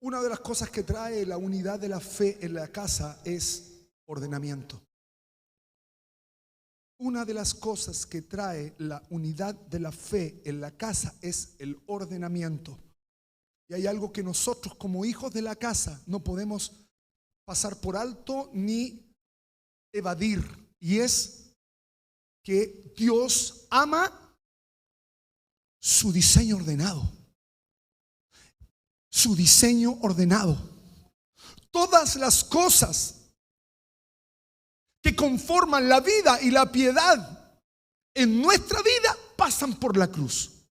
Una de las cosas que trae la unidad de la fe en la casa es ordenamiento. Una de las cosas que trae la unidad de la fe en la casa es el ordenamiento. Y hay algo que nosotros como hijos de la casa no podemos pasar por alto ni evadir. Y es que Dios ama su diseño ordenado. Su diseño ordenado. Todas las cosas que conforman la vida y la piedad en nuestra vida pasan por la cruz.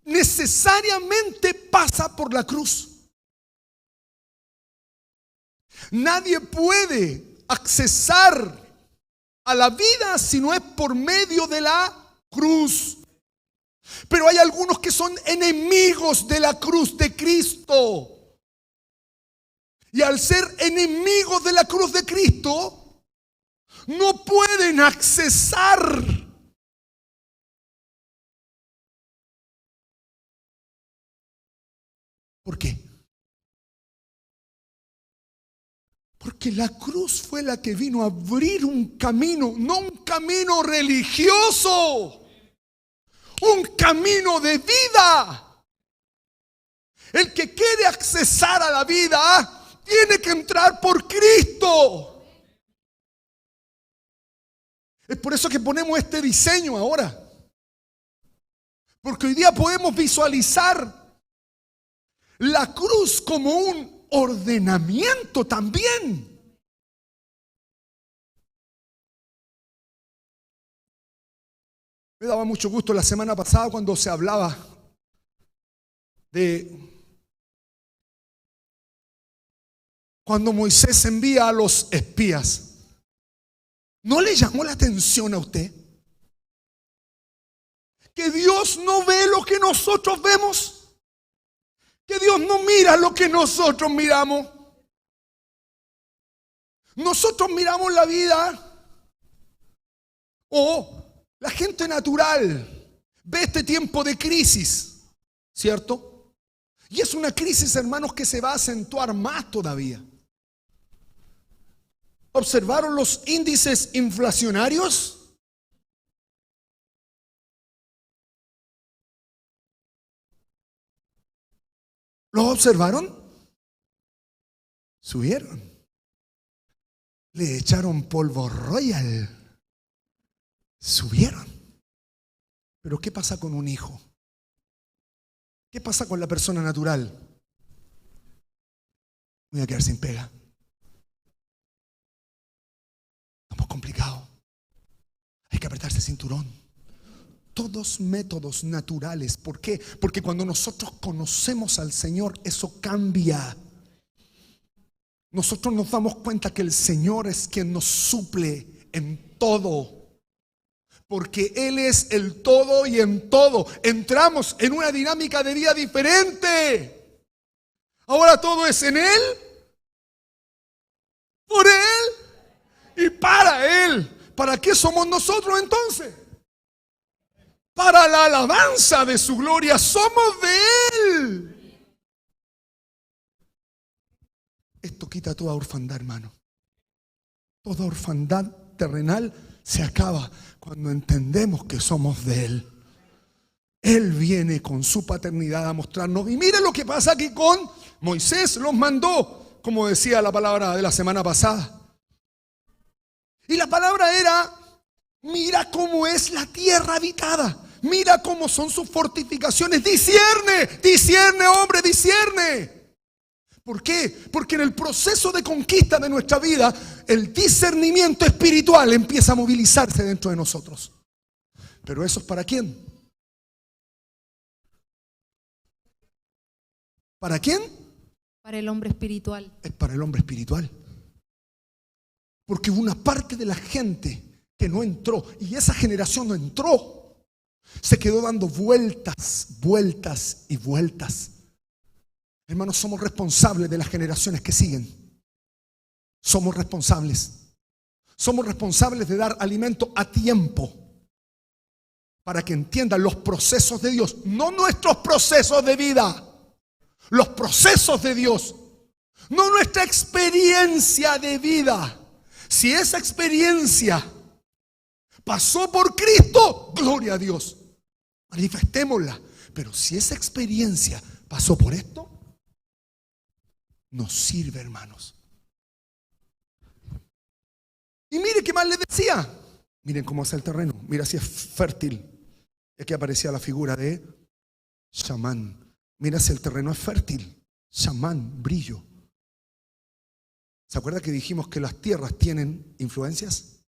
Necesariamente pasa por la cruz. Nadie puede accesar a la vida si no es por medio de la cruz. Pero hay algunos que son enemigos de la cruz de Cristo. Y al ser enemigos de la cruz de Cristo, no pueden accesar. ¿Por qué? Porque la cruz fue la que vino a abrir un camino, no un camino religioso. Un camino de vida. El que quiere accesar a la vida tiene que entrar por Cristo. Es por eso que ponemos este diseño ahora. Porque hoy día podemos visualizar la cruz como un ordenamiento también. Me daba mucho gusto la semana pasada cuando se hablaba de cuando Moisés envía a los espías. ¿No le llamó la atención a usted que Dios no ve lo que nosotros vemos? Que Dios no mira lo que nosotros miramos. Nosotros miramos la vida o la gente natural ve este tiempo de crisis, ¿cierto? Y es una crisis, hermanos, que se va a acentuar más todavía. ¿Observaron los índices inflacionarios? ¿Los observaron? Subieron. Le echaron polvo royal. Subieron. Pero ¿qué pasa con un hijo? ¿Qué pasa con la persona natural? Voy a quedar sin pega. Estamos complicados. Hay que apretarse el cinturón. Todos métodos naturales. ¿Por qué? Porque cuando nosotros conocemos al Señor, eso cambia. Nosotros nos damos cuenta que el Señor es quien nos suple en todo. Porque Él es el todo y en todo. Entramos en una dinámica de vida diferente. Ahora todo es en Él, por Él y para Él. ¿Para qué somos nosotros entonces? Para la alabanza de su gloria. Somos de Él. Esto quita toda orfandad, hermano. Toda orfandad terrenal se acaba cuando entendemos que somos de Él. Él viene con su paternidad a mostrarnos. Y mire lo que pasa aquí con Moisés. Los mandó, como decía la palabra de la semana pasada. Y la palabra era: mira cómo es la tierra habitada. Mira cómo son sus fortificaciones. Discierne, discierne, hombre, discierne. ¿Por qué? Porque en el proceso de conquista de nuestra vida, el discernimiento espiritual empieza a movilizarse dentro de nosotros. ¿Pero eso es para quién? ¿Para quién? Para el hombre espiritual. Es para el hombre espiritual. Porque hubo una parte de la gente que no entró, y esa generación no entró. Se quedó dando vueltas, vueltas y vueltas. Hermanos, somos responsables de las generaciones que siguen. Somos responsables. Somos responsables de dar alimento a tiempo para que entiendan los procesos de Dios, no nuestros procesos de vida. los procesos de Dios, no nuestra experiencia de vida. Si esa experiencia pasó por Cristo, gloria a Dios, manifestémosla. Pero si esa experiencia pasó por esto, nos sirve, hermanos. Y mire qué más les decía. Miren cómo es el terreno. Mira si es fértil. Y aquí aparecía la figura de chamán. Mira si el terreno es fértil. Chamán, brillo. ¿Se acuerda que dijimos que las tierras tienen influencias?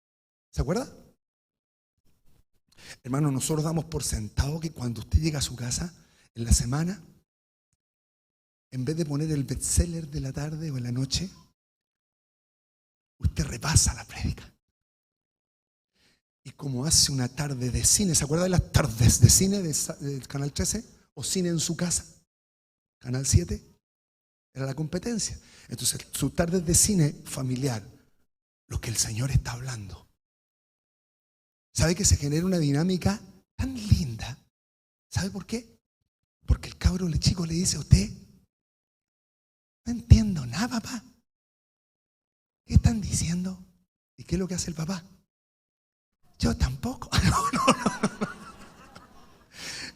¿Se acuerda? Hermano, nosotros damos por sentado que cuando usted llega a su casa en la semana, en vez de poner el bestseller de la tarde o en la noche, usted repasa la prédica. Y como hace una tarde de cine, ¿se acuerda de las tardes de cine del Canal 13? ¿O cine en su casa? Canal 7. Era la competencia. Entonces, su tarde de cine familiar, lo que el Señor está hablando. ¿Sabe que se genera una dinámica tan linda? ¿Sabe por qué? Porque el cabro chico le dice a usted: no entiendo nada, papá. ¿Qué están diciendo? ¿Y qué es lo que hace el papá? Yo tampoco. No.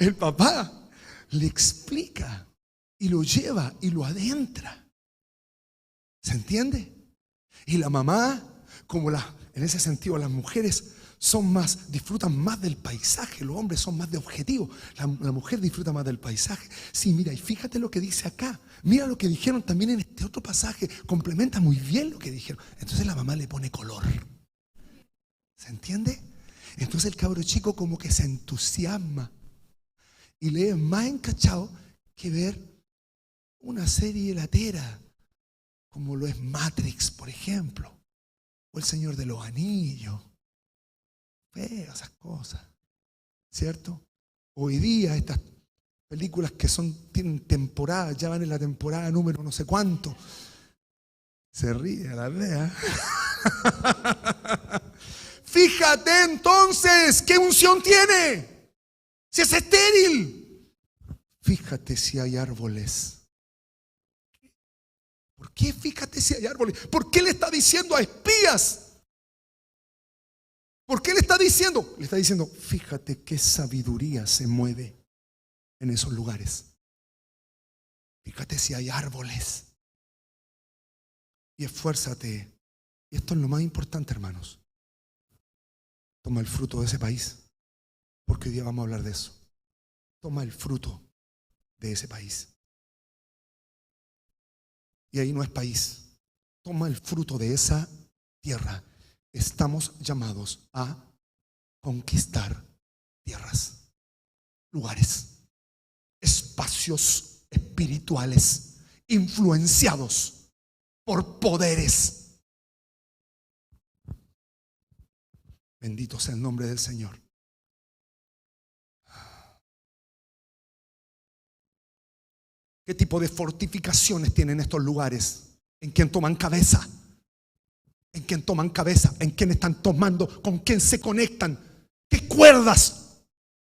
El papá le explica y lo lleva y lo adentra. ¿Se entiende? Y la mamá, como en ese sentido las mujeres disfrutan más del paisaje, los hombres son más de objetivo, la mujer disfruta más del paisaje. Sí, mira, y fíjate lo que dice acá, mira lo que dijeron también en este otro pasaje, complementa muy bien lo que dijeron. Entonces la mamá le pone color. ¿Se entiende? Entonces el cabro chico como que se entusiasma y lee más encachado que ver una serie latera como lo es Matrix, por ejemplo, o El Señor de los Anillos. Feo esas cosas, ¿cierto? Hoy día estas películas que tienen temporada, ya van en la temporada número no sé cuánto. Se ríe a la vea. Fíjate entonces qué unción tiene. Si es estéril. Fíjate si hay árboles. ¿Por qué fíjate si hay árboles? ¿Por qué le está diciendo a espías? ¿Por qué le está diciendo? Le está diciendo, fíjate qué sabiduría se mueve en esos lugares. Fíjate si hay árboles. Y esfuérzate. Y esto es lo más importante, hermanos. Toma el fruto de ese país. Porque hoy día vamos a hablar de eso. Toma el fruto de ese país. Y ahí no es país. Toma el fruto de esa tierra. Estamos llamados a conquistar tierras, lugares, espacios espirituales influenciados por poderes. Bendito sea el nombre del Señor. ¿Qué tipo de fortificaciones tienen estos lugares? ¿En quién toman cabeza? ¿En quién toman cabeza? ¿En quién están tomando? ¿Con quién se conectan? ¿Qué cuerdas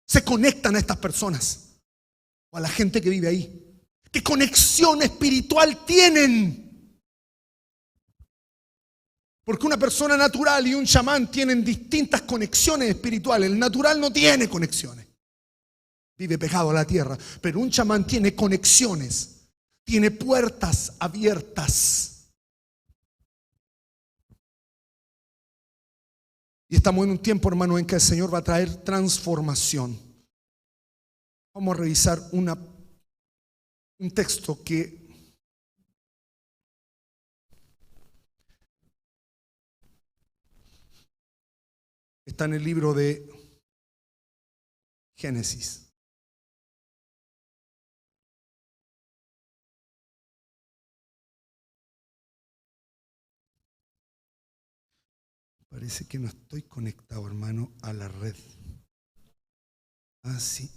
se conectan a estas personas? O a la gente que vive ahí. ¿Qué conexión espiritual tienen? Porque una persona natural y un chamán tienen distintas conexiones espirituales. El natural no tiene conexiones. Vive pegado a la tierra. Pero un chamán tiene conexiones. Tiene puertas abiertas. Y estamos en un tiempo, hermano, en que el Señor va a traer transformación. Vamos a revisar un texto que está en el libro de Génesis. Parece que no estoy conectado, hermano, a la red. Ah, sí.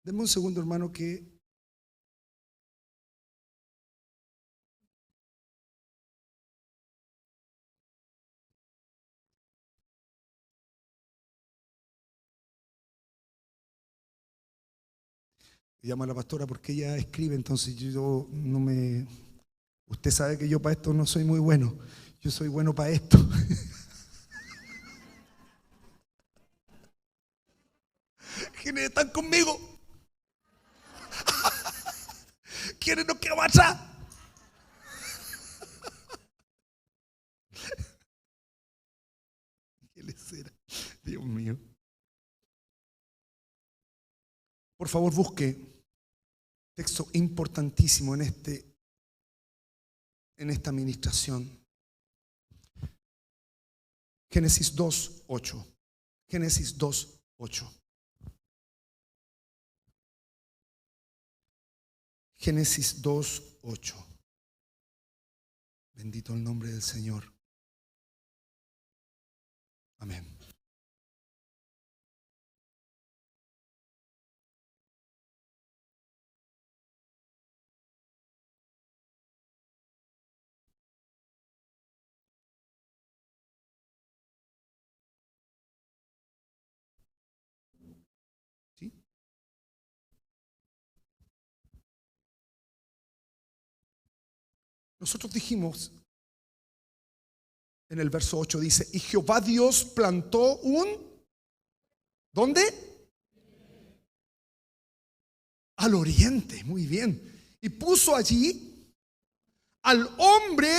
Deme un segundo, hermano, que llamo a la pastora porque ella escribe, entonces yo no me... Usted sabe que yo para esto no soy muy bueno. Yo soy bueno para esto. ¿Quiénes están conmigo? ¿Quiénes nos quedan atrás? ¿Qué les será? Dios mío. Por favor, busque texto importantísimo en esta administración. Génesis 2:8. Génesis 2:8. Génesis 2:8. Bendito el nombre del Señor. Amén. ¿Sí? Nosotros dijimos, en el verso 8 dice, y Jehová Dios plantó ¿dónde? Al oriente, muy bien. Y puso allí al hombre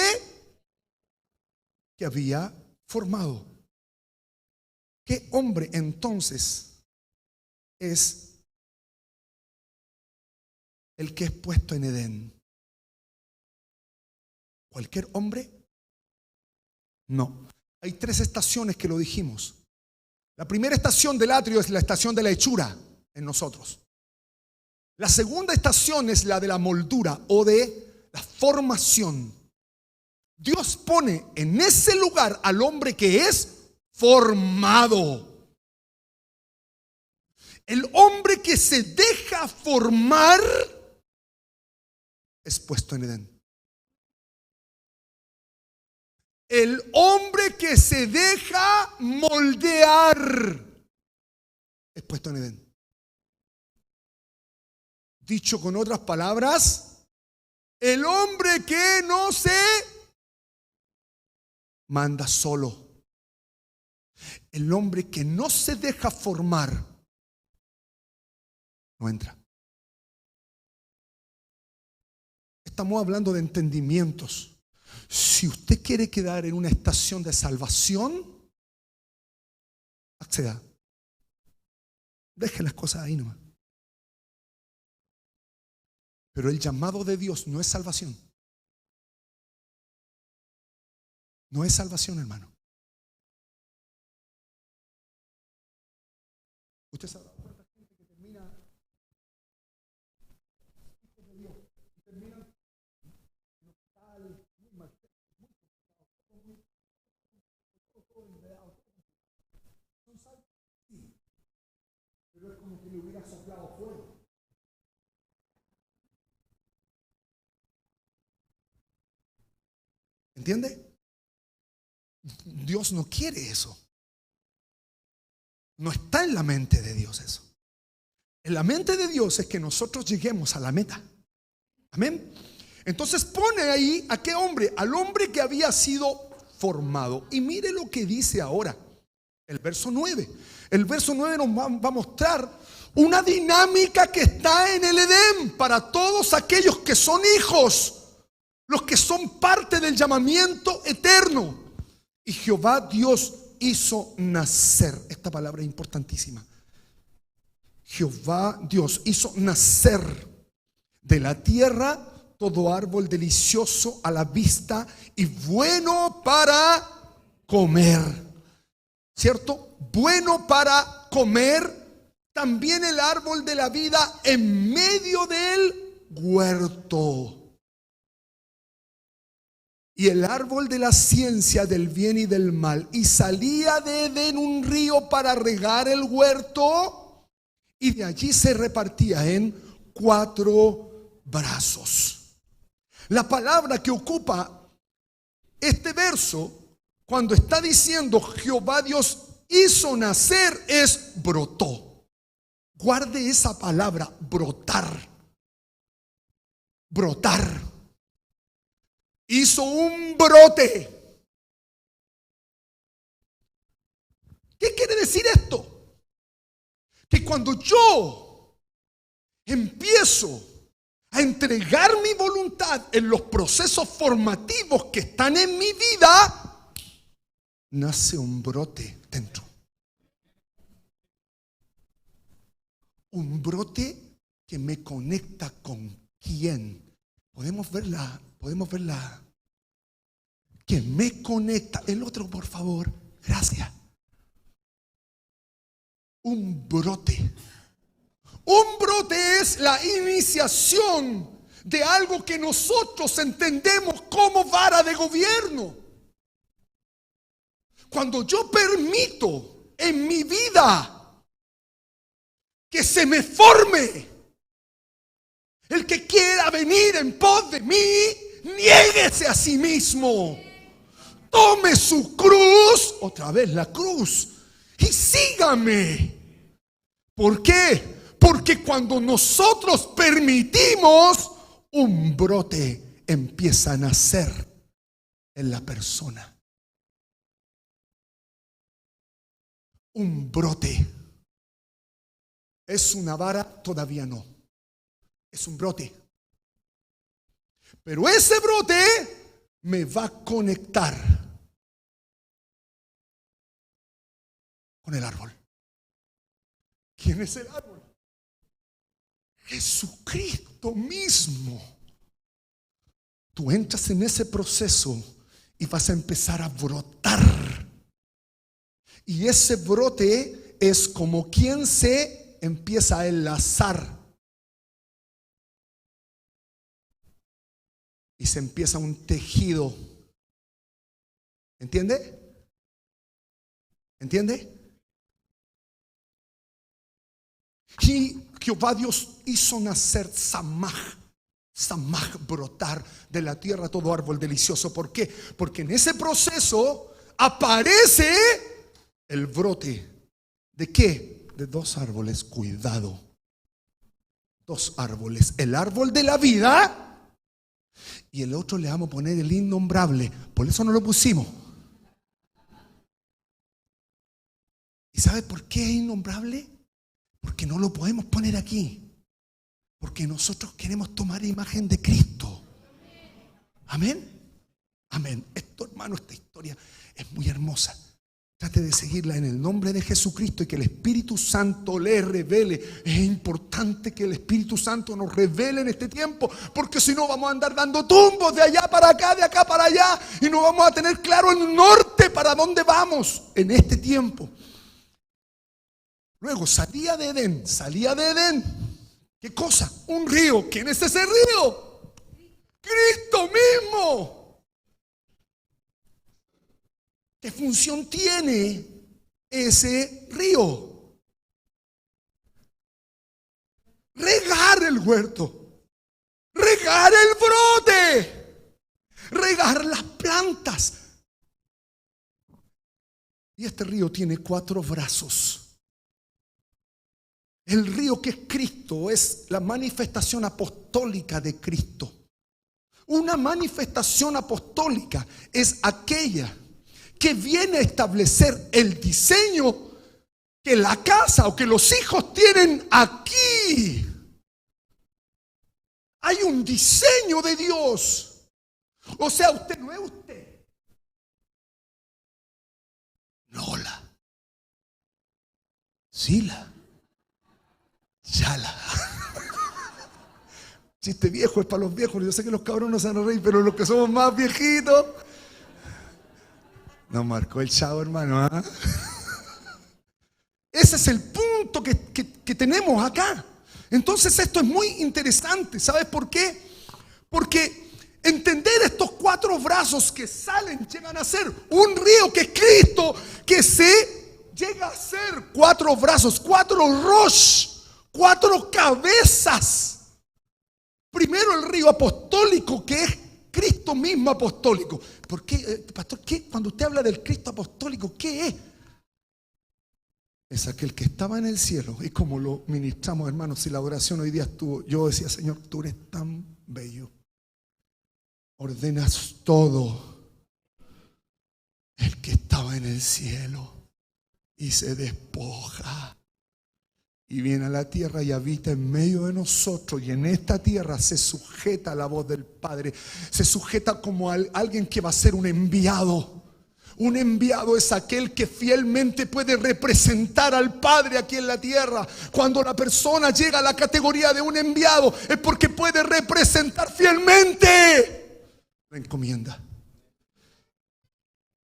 que había formado. ¿Qué hombre entonces es el que es puesto en Edén? ¿Cualquier hombre? No. Hay 3 estaciones que lo dijimos. La primera estación del atrio es la estación de la hechura en nosotros. La segunda estación es la de la moldura o de la formación. Dios pone en ese lugar al hombre que es formado. El hombre que se deja formar es puesto en Edén. El hombre que se deja moldear es puesto en Edén. Dicho con otras palabras, el hombre que no se manda solo, el hombre que no se deja formar, no entra. Estamos hablando de entendimientos. Si usted quiere quedar en una estación de salvación, acceda. Deje las cosas ahí nomás. Pero el llamado de Dios no es salvación. No es salvación, hermano. Usted sabe cuánta gente que termina hijos de Dios y terminan en hospital, muy mal, muy enredados. ¿Son salvos? Sí. Pero es como que le hubiera soplado fuego. ¿Entiende? Dios no quiere eso. No está en la mente de Dios eso. En la mente de Dios es que nosotros lleguemos a la meta. Amén. Entonces pone ahí a qué hombre, al hombre que había sido formado. Y mire lo que dice ahora el verso 9. El verso 9 nos va a mostrar una dinámica que está en el Edén para todos aquellos que son hijos, los que son parte del llamamiento eterno. Y Jehová Dios hizo nacer. Esta palabra es importantísima. Jehová Dios hizo nacer de la tierra todo árbol delicioso a la vista y bueno para comer. ¿Cierto? Bueno para comer. También el árbol de la vida en medio del huerto. Y el árbol de la ciencia del bien y del mal. Y salía de Edén un río para regar el huerto. Y de allí se repartía en 4 brazos. La palabra que ocupa este verso, cuando está diciendo Jehová Dios hizo nacer, es brotó. Guarde esa palabra, brotar. Brotar. Hizo un brote. ¿Qué quiere decir esto? Que cuando yo empiezo a entregar mi voluntad en los procesos formativos que están en mi vida, nace un brote dentro. Un brote que me conecta con quién. Podemos verla. Que me conecta. El otro, por favor. Gracias. Un brote. Un brote es la iniciación de algo que nosotros entendemos como vara de gobierno. Cuando yo permito en mi vida que se me forme, el que quiera venir en pos de mí, niéguese a sí mismo. Tome su cruz, otra vez la cruz, y sígame. ¿Por qué? Porque cuando nosotros permitimos, un brote empieza a nacer en la persona. Un brote. ¿Es una vara? Todavía no. Es un brote. Pero ese brote me va a conectar con el árbol. ¿Quién es el árbol? Jesucristo mismo. Tú entras en ese proceso y vas a empezar a brotar. Y ese brote es como quien se empieza a enlazar. Y se empieza un tejido. ¿Entiende? ¿Entiende? Y Jehová Dios hizo nacer Samaj, brotar de la tierra todo árbol delicioso. ¿Por qué? Porque en ese proceso aparece el brote. ¿De qué? De dos árboles. Cuidado. Dos árboles. El árbol de la vida y el otro le vamos a poner el innombrable. Por eso no lo pusimos. ¿Y sabe por qué es innombrable? Porque no lo podemos poner aquí. Porque nosotros queremos tomar imagen de Cristo. Amén. Amén. Esto, hermano, esta historia es muy hermosa. Trate de seguirla en el nombre de Jesucristo y que el Espíritu Santo le revele. Es importante que el Espíritu Santo nos revele en este tiempo, porque si no vamos a andar dando tumbos de allá para acá, de acá para allá, y no vamos a tener claro el norte para dónde vamos en este tiempo. Luego salía de Edén. ¿Qué cosa? Un río. ¿Quién es ese río? Cristo mismo. ¿Qué función tiene ese río? Regar el huerto, regar el brote, regar las plantas. Y este río tiene 4 brazos. El río que es Cristo es la manifestación apostólica de Cristo. Una manifestación apostólica es aquella que viene a establecer el diseño que la casa o que los hijos tienen aquí. Hay un diseño de Dios. O sea, usted no es usted. Nola. Sila. Yala. Chiste viejo es para los viejos. Yo sé que los cabrones no se van a reír, pero los que somos más viejitos. Nos marcó el chavo, hermano. ¿Eh? Ese es el punto que tenemos acá. Entonces esto es muy interesante. ¿Sabes por qué? Porque entender estos 4 brazos que salen, llegan a ser un río que es Cristo, que se llega a ser 4 brazos, 4 rosh, 4 cabezas. Primero el río apostólico, que es Cristo mismo apostólico. ¿Por qué, pastor? ¿Qué? Cuando usted habla del Cristo apostólico, ¿qué es? es aquel que estaba en el cielo. Y como lo ministramos, hermanos, si la oración hoy día estuvo, yo decía: Señor, tú eres tan bello, ordenas todo. El que estaba en el cielo y se despoja y viene a la tierra y habita en medio de nosotros, y en esta tierra se sujeta a la voz del Padre, se sujeta como alguien que va a ser un enviado. Un enviado es aquel que fielmente puede representar al Padre aquí en la tierra. Cuando la persona llega a la categoría de un enviado, es porque puede representar fielmente la encomienda.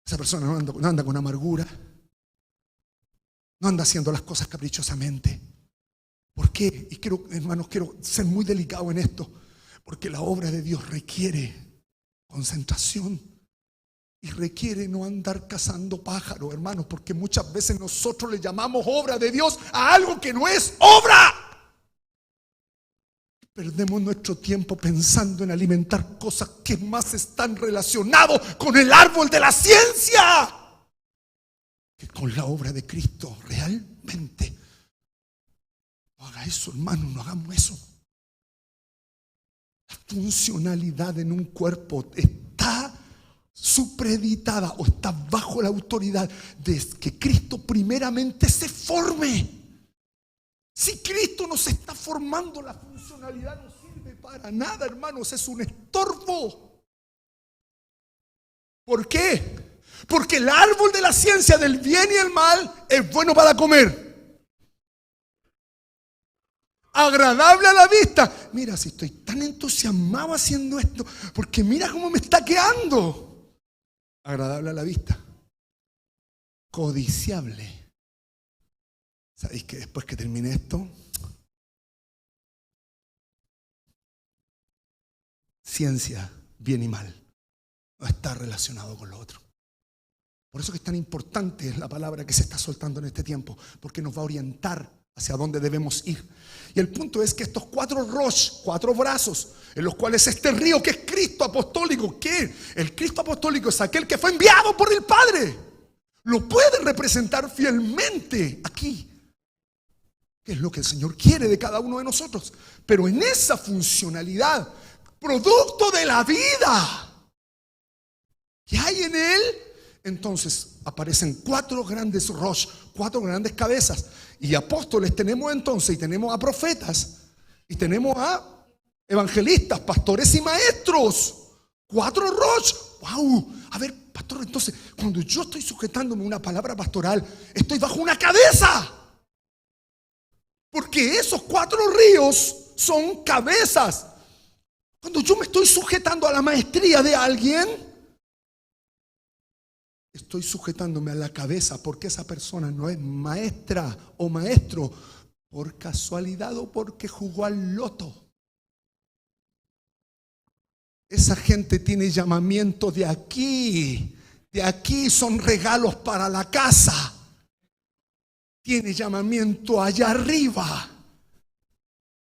Esa persona no anda con amargura, no anda haciendo las cosas caprichosamente. ¿Por qué? Y quiero, hermanos, quiero ser muy delicado en esto, porque la obra de Dios requiere concentración y requiere no andar cazando pájaros, hermanos, porque muchas veces nosotros le llamamos obra de Dios a algo que no es obra. Perdemos nuestro tiempo pensando en alimentar cosas que más están relacionadas con el árbol de la ciencia que con la obra de Cristo. Realmente no haga eso, hermano, no hagamos eso. La funcionalidad en un cuerpo está supeditada o está bajo la autoridad de que Cristo primeramente se forme. Si Cristo no se está formando, la funcionalidad no sirve para nada, hermanos, es un estorbo. ¿Por qué? Porque el árbol de la ciencia del bien y el mal es bueno para comer, agradable a la vista. Mira, si estoy tan entusiasmado haciendo esto, porque mira cómo me está quedando. Agradable a la vista, codiciable. ¿Sabéis que después que termine esto, ciencia, bien y mal, no está relacionado con lo otro? Por eso que es tan importante la palabra que se está soltando en este tiempo, porque nos va a orientar hacia dónde debemos ir. Y el punto es que estos 4 rosh, 4 brazos, en los cuales este río que es Cristo apostólico, que el Cristo apostólico es aquel que fue enviado por el Padre, lo puede representar fielmente aquí, que es lo que el Señor quiere de cada uno de nosotros. Pero en esa funcionalidad, producto de la vida que hay en Él, entonces aparecen 4 grandes rosh, 4 grandes cabezas. Y apóstoles tenemos entonces, y tenemos a profetas, y tenemos a evangelistas, pastores y maestros. 4 rosh. ¡Wow! A ver, pastor, entonces, cuando yo estoy sujetándome a una palabra pastoral, estoy bajo una cabeza. Porque esos 4 ríos son cabezas. Cuando yo me estoy sujetando a la maestría de alguien, estoy sujetándome a la cabeza, porque esa persona no es maestra o maestro por casualidad o porque jugó al loto. Esa gente tiene llamamiento de aquí. De aquí son regalos para la casa. Tiene llamamiento allá arriba,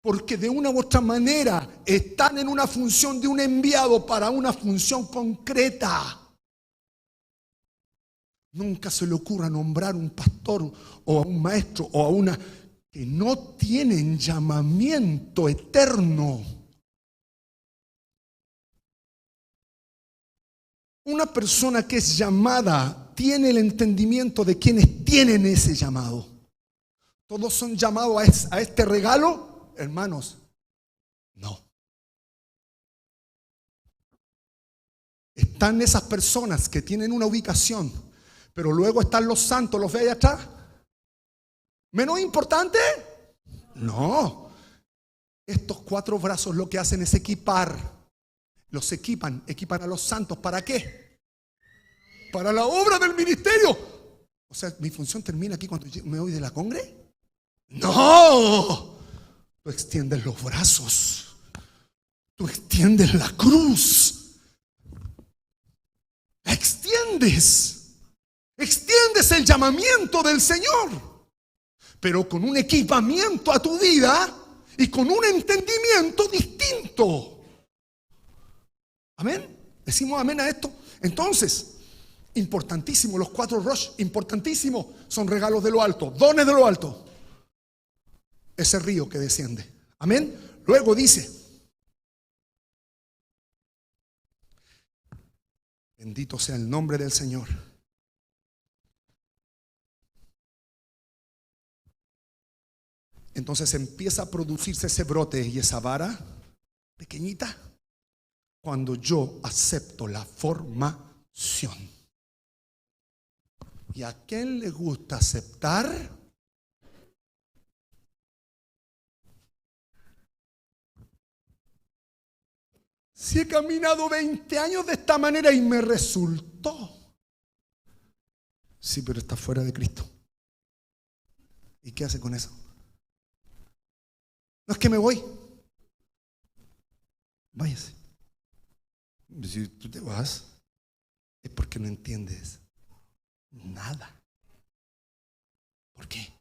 porque de una u otra manera están en una función de un enviado para una función concreta. Nunca se le ocurra nombrar un pastor o a un maestro o a una que no tienen llamamiento eterno. Una persona que es llamada tiene el entendimiento de quienes tienen ese llamado. ¿Todos son llamados a este regalo? Hermanos, no. Están esas personas que tienen una ubicación, pero luego están los santos, ¿los ve allá atrás? ¿Menos importante? No. Estos 4 brazos lo que hacen es equipar. Los equipan a los santos. ¿Para qué? Para la obra del ministerio. O sea, ¿mi función termina aquí cuando me voy de la congre? No. Tú extiendes los brazos. Tú extiendes la cruz. La extiendes. Extiendes el llamamiento del Señor, pero con un equipamiento a tu vida y con un entendimiento distinto. Amén. Decimos amén a esto. Entonces, importantísimo. Los 4 Rosh, importantísimo. Son regalos de lo alto, dones de lo alto. Ese río que desciende. Amén. Luego dice, bendito sea el nombre del Señor. Entonces empieza a producirse ese brote y esa vara pequeñita cuando yo acepto la formación. ¿Y a quién le gusta aceptar? Si he caminado 20 años de esta manera y me resultó. Sí, pero está fuera de Cristo. ¿Y qué hace con eso? No es que me voy. Váyase. Si tú te vas, es porque no entiendes nada. ¿Por qué?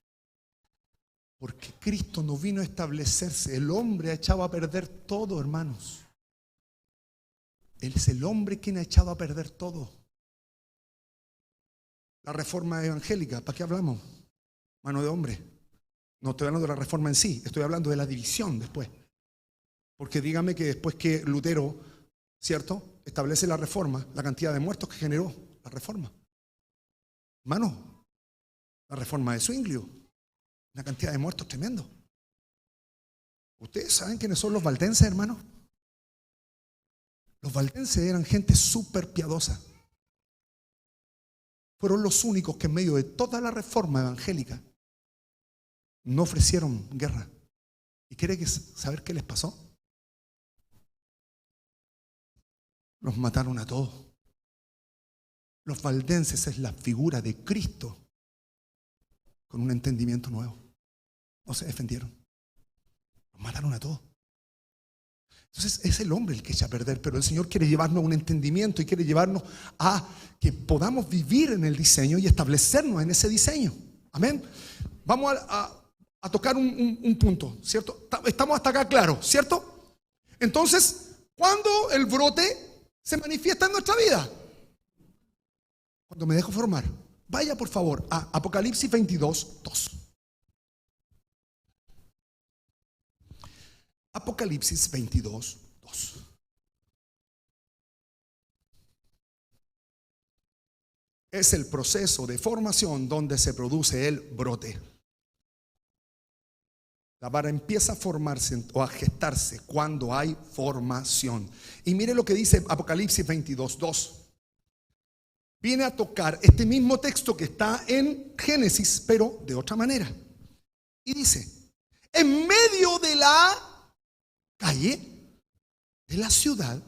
Porque Cristo no vino a establecerse. El hombre ha echado a perder todo, hermanos. Él es el hombre quien ha echado a perder todo. La reforma evangélica, ¿para qué hablamos? Mano de hombre. No estoy hablando de la reforma en sí, estoy hablando de la división después. Porque dígame que después que Lutero, ¿cierto?, establece la reforma, la cantidad de muertos que generó la reforma. Hermano, la reforma de Zwinglio, una cantidad de muertos tremendo. ¿Ustedes saben quiénes son los valdenses, hermano? Los valdenses eran gente súper piadosa. Fueron los únicos que en medio de toda la reforma evangélica no ofrecieron guerra. ¿Y quiere saber qué les pasó? Los mataron a todos. Los valdenses es la figura de Cristo con un entendimiento nuevo. No se defendieron. Los mataron a todos. Entonces es el hombre el que echa a perder, pero el Señor quiere llevarnos a un entendimiento y quiere llevarnos a que podamos vivir en el diseño y establecernos en ese diseño. Amén. Vamos a tocar un punto, ¿cierto? Estamos hasta acá claros, ¿cierto? Entonces, ¿cuándo el brote se manifiesta en nuestra vida? Cuando me dejo formar. Vaya por favor a Apocalipsis 22, 2. Apocalipsis 22, 2. Es el proceso de formación donde se produce el brote. La vara empieza a formarse o a gestarse cuando hay formación. Y mire lo que dice Apocalipsis 22, 2. Viene a tocar este mismo texto que está en Génesis, pero de otra manera. Y dice, en medio de la calle de la ciudad,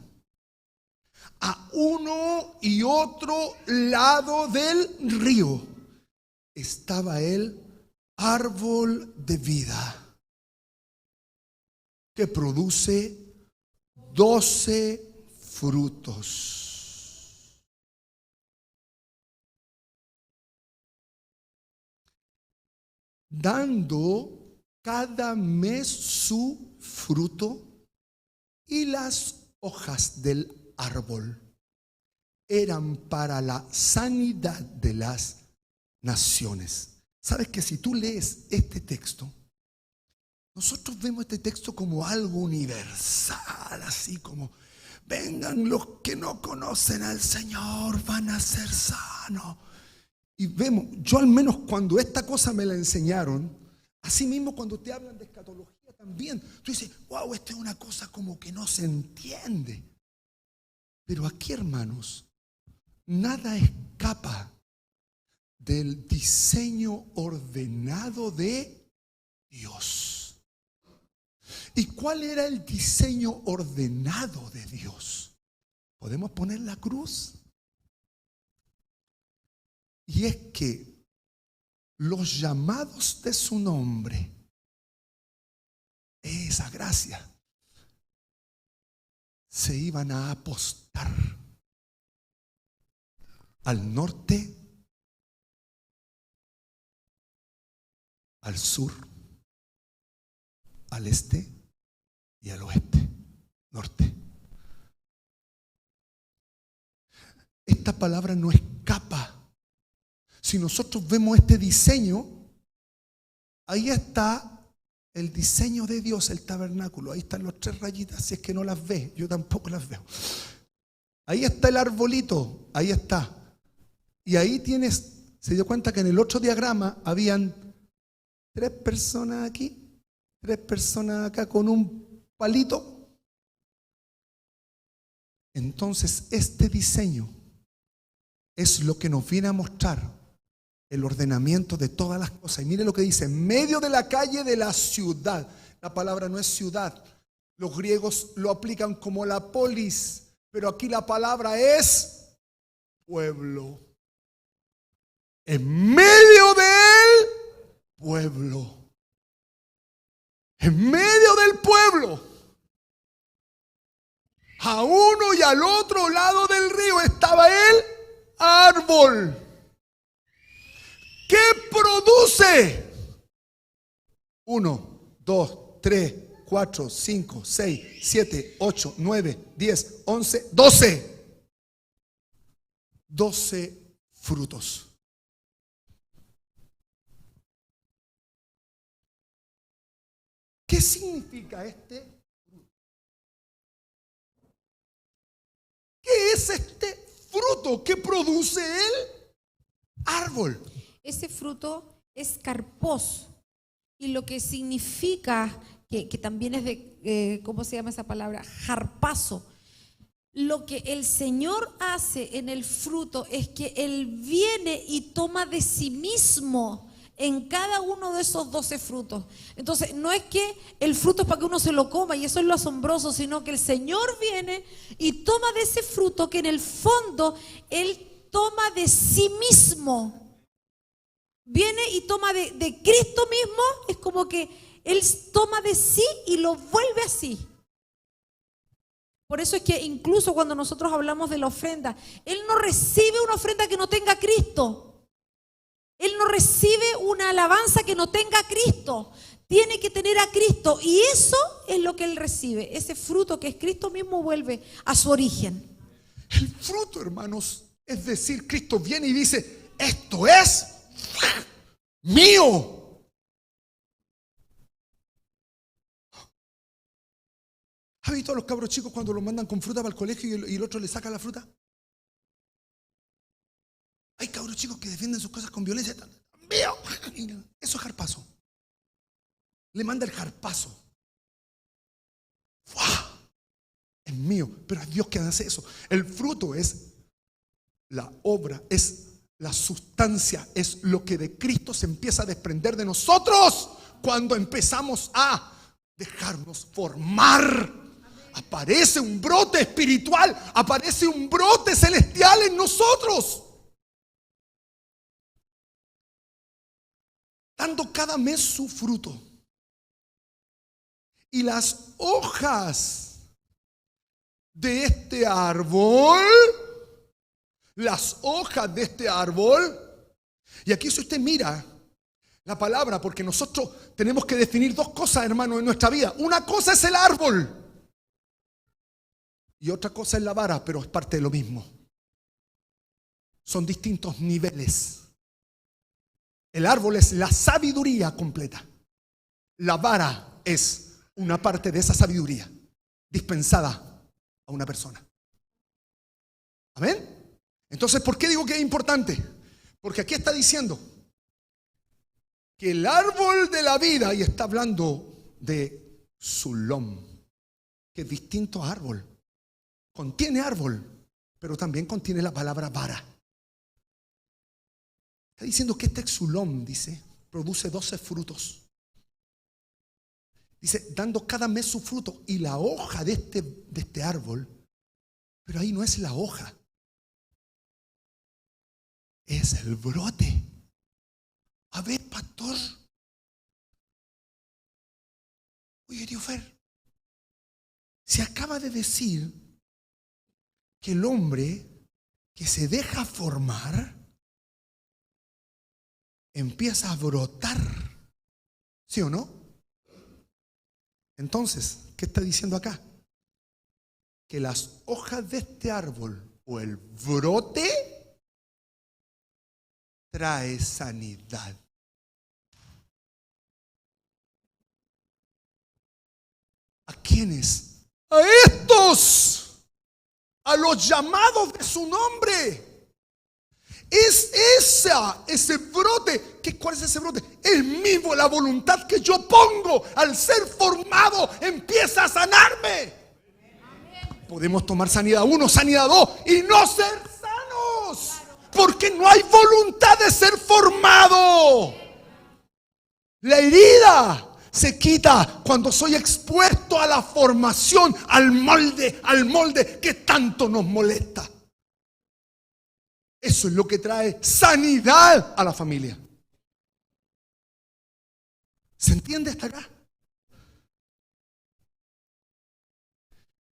a uno y otro lado del río, estaba el árbol de vida que produce 12 frutos. Dando cada mes su fruto, y las hojas del árbol eran para la sanidad de las naciones. ¿Sabes que si tú lees este texto, nosotros vemos este texto como algo universal, así como vengan los que no conocen al Señor, van a ser sanos? Y vemos, yo al menos cuando esta cosa me la enseñaron, así mismo cuando te hablan de escatología también, tú dices, wow, esto es una cosa como que no se entiende. Pero aquí, hermanos, nada escapa del diseño ordenado de Dios. ¿Y cuál era el diseño ordenado de Dios? ¿Podemos poner la cruz? Y es que los llamados de su nombre, esa gracia, se iban a apostar al norte, al sur, al este y al oeste. Norte. Esta palabra no es capa. Si nosotros vemos este diseño, ahí está el diseño de Dios, el tabernáculo. Ahí están las 3 rayitas, si es que no las ves, yo tampoco las veo. Ahí está el arbolito, ahí está. Y ahí tienes, se dio cuenta que en el otro diagrama habían 3 personas aquí, 3 personas acá con un palito. Entonces este diseño es lo que nos viene a mostrar el ordenamiento de todas las cosas. Y mire lo que dice: en medio de la calle de la ciudad. La palabra no es ciudad. Los griegos lo aplican como la polis, pero aquí la palabra es pueblo. En medio del pueblo. En medio del pueblo. A uno y al otro lado del río estaba el árbol. ¿Qué produce? 1, 2, 3, 4, 5, 6, 7, 8, 9, 10, 11, 12. 12 frutos. ¿Qué significa este fruto? ¿Qué es este fruto que produce el árbol? Ese fruto es carpós. Y lo que significa, que también es de, ¿cómo se llama esa palabra? Harpazo. Lo que el Señor hace en el fruto es que Él viene y toma de sí mismo en cada uno de esos 12 frutos. Entonces, no es que el fruto es para que uno se lo coma y eso es lo asombroso, sino que el Señor viene y toma de ese fruto que en el fondo Él toma de sí mismo. Viene y toma de Cristo mismo, es como que Él toma de sí y lo vuelve así. Por eso es que incluso cuando nosotros hablamos de la ofrenda, Él no recibe una ofrenda que no tenga Cristo. Él no recibe una alabanza que no tenga a Cristo. Tiene que tener a Cristo y eso es lo que Él recibe. Ese fruto que es Cristo mismo vuelve a su origen. El fruto, hermanos, es decir, Cristo viene y dice: esto es mío. ¿Has visto a los cabros chicos cuando los mandan con fruta para el colegio y el otro le saca la fruta? Hay cabros chicos que defienden sus cosas con violencia. ¡Mío! Eso es jarpazo. Le manda el jarpazo. ¡Fua! Es mío, pero es Dios quien hace eso. El fruto es la obra, es la sustancia, es lo que de Cristo se empieza a desprender de nosotros cuando empezamos a dejarnos formar. Aparece un brote espiritual, aparece un brote celestial en nosotros. Dando cada mes su fruto. Y las hojas de este árbol, y aquí si usted mira la palabra, porque nosotros tenemos que definir 2 cosas, hermano, en nuestra vida. Una cosa es el árbol y otra cosa es la vara, pero es parte de lo mismo. Son distintos niveles. El árbol es la sabiduría completa. La vara es una parte de esa sabiduría dispensada a una persona. ¿Amén? Entonces, ¿por qué digo que es importante? Porque aquí está diciendo que el árbol de la vida, y está hablando de Sulom, que es distinto a árbol. Contiene árbol, pero también contiene la palabra vara. Está diciendo que este Sulom, dice, produce 12 frutos. Dice, dando cada mes su fruto. Y la hoja de este árbol, pero ahí no es la hoja, es el brote. A ver, pastor. Oye, tío Fer, se acaba de decir que el hombre que se deja formar empieza a brotar. ¿Sí o no? Entonces, ¿qué está diciendo acá? Que las hojas de este árbol o el brote trae sanidad. ¿A quiénes? A estos, a los llamados de su nombre. Es ese brote. ¿Cuál es ese brote? Es mismo la voluntad que yo pongo al ser formado, empieza a sanarme. Podemos tomar sanidad 1, sanidad 2 y no ser sanos, porque no hay voluntad de ser formado. La herida se quita cuando soy expuesto a la formación, al molde que tanto nos molesta. Eso es lo que trae sanidad a la familia. ¿Se entiende hasta acá?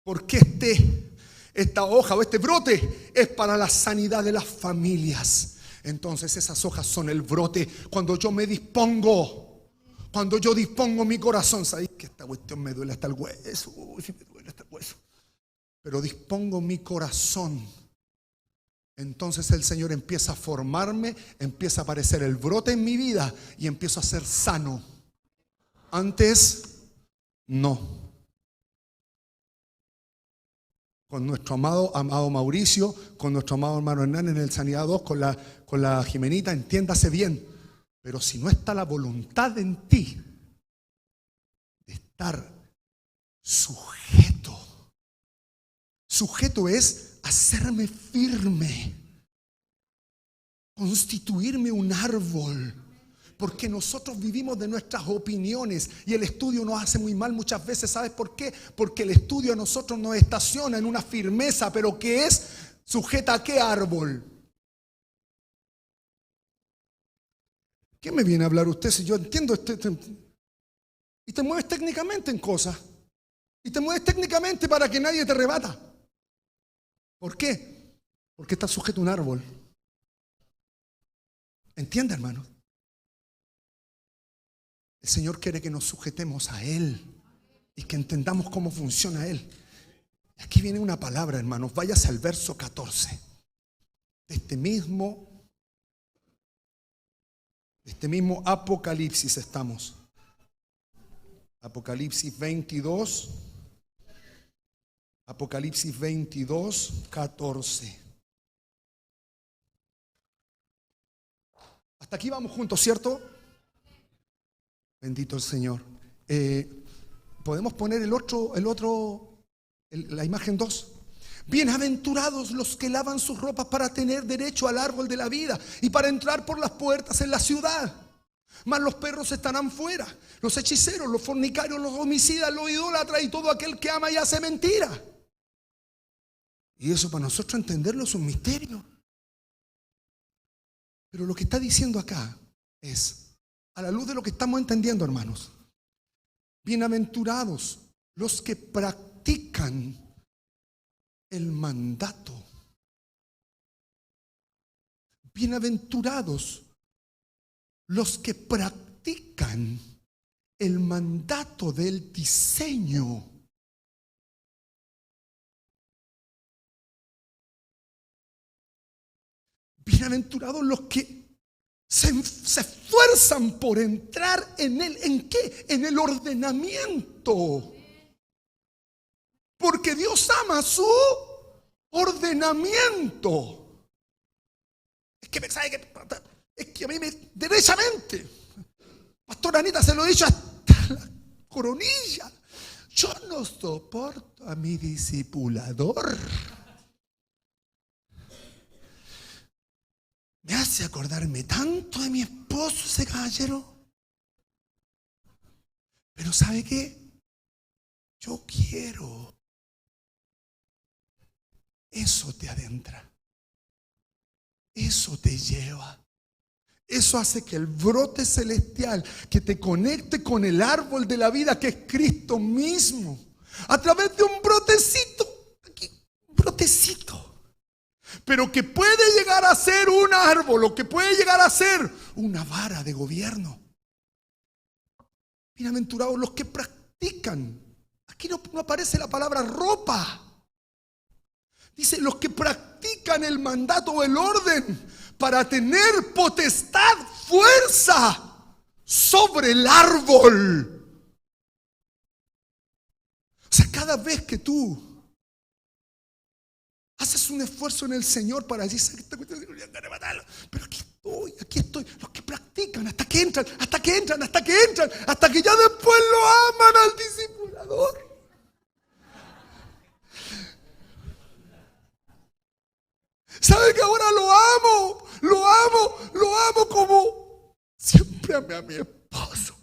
Porque esta hoja o este brote es para la sanidad de las familias. Entonces esas hojas son el brote. Cuando yo me dispongo, cuando yo dispongo mi corazón, ¿sabéis que esta cuestión me duele hasta el hueso? Uy, me duele hasta el hueso. Pero dispongo mi corazón. Entonces el Señor empieza a formarme, empieza a aparecer el brote en mi vida y empiezo a ser sano. Antes, no. Con nuestro amado Mauricio, con nuestro amado hermano Hernán en el Sanidad 2, con la Jimenita, entiéndase bien. Pero si no está la voluntad en ti de estar sujeto es hacerme firme, constituirme un árbol. Porque nosotros vivimos de nuestras opiniones y el estudio nos hace muy mal muchas veces. ¿Sabes por qué? Porque el estudio a nosotros nos estaciona en una firmeza, pero que es sujeta a qué árbol. ¿Qué me viene a hablar usted si yo entiendo y te mueves técnicamente en cosas? Y te mueves técnicamente para que nadie te rebata. ¿Por qué? Porque estás sujeto a un árbol. ¿Entiende, hermano? El Señor quiere que nos sujetemos a Él y que entendamos cómo funciona Él. Aquí viene una palabra, hermanos. Váyase al verso 14. De este mismo Apocalipsis estamos. Apocalipsis 22. Apocalipsis 22, 14. Hasta aquí vamos juntos, ¿cierto? Bendito el Señor. ¿Podemos poner la imagen 2? Bienaventurados los que lavan sus ropas para tener derecho al árbol de la vida y para entrar por las puertas en la ciudad. Mas los perros estarán fuera, los hechiceros, los fornicarios, los homicidas, los idólatras y todo aquel que ama y hace mentira. Y eso para nosotros entenderlo es un misterio. Pero lo que está diciendo acá es, a la luz de lo que estamos entendiendo, hermanos, bienaventurados los que practican el mandato. Bienaventurados los que practican el mandato del diseño. Bienaventurados los que se esfuerzan por entrar en él. ¿En qué? En el ordenamiento. Porque Dios ama su ordenamiento. Es que a mí derechamente, Pastor Anita se lo he dicho hasta la coronilla. Yo no soporto a mi discipulador. Me hace acordarme tanto de mi esposo ese caballero. Pero ¿sabe qué? Yo quiero. Eso te adentra. Eso te lleva. Eso hace que el brote celestial, que te conecte con el árbol de la vida que es Cristo mismo, a través de un brotecito, aquí, un brotecito, pero que puede llegar a ser un árbol, o que puede llegar a ser una vara de gobierno. Bienaventurados los que practican. Aquí no aparece la palabra ropa. Dice los que practican el mandato o el orden para tener potestad, fuerza sobre el árbol. O sea, cada vez que tú haces un esfuerzo en el Señor para decir, pero aquí estoy. Los que practican hasta que entran, hasta que ya después lo aman al discipulador. ¿Sabe que ahora lo amo como siempre amé a mi esposo?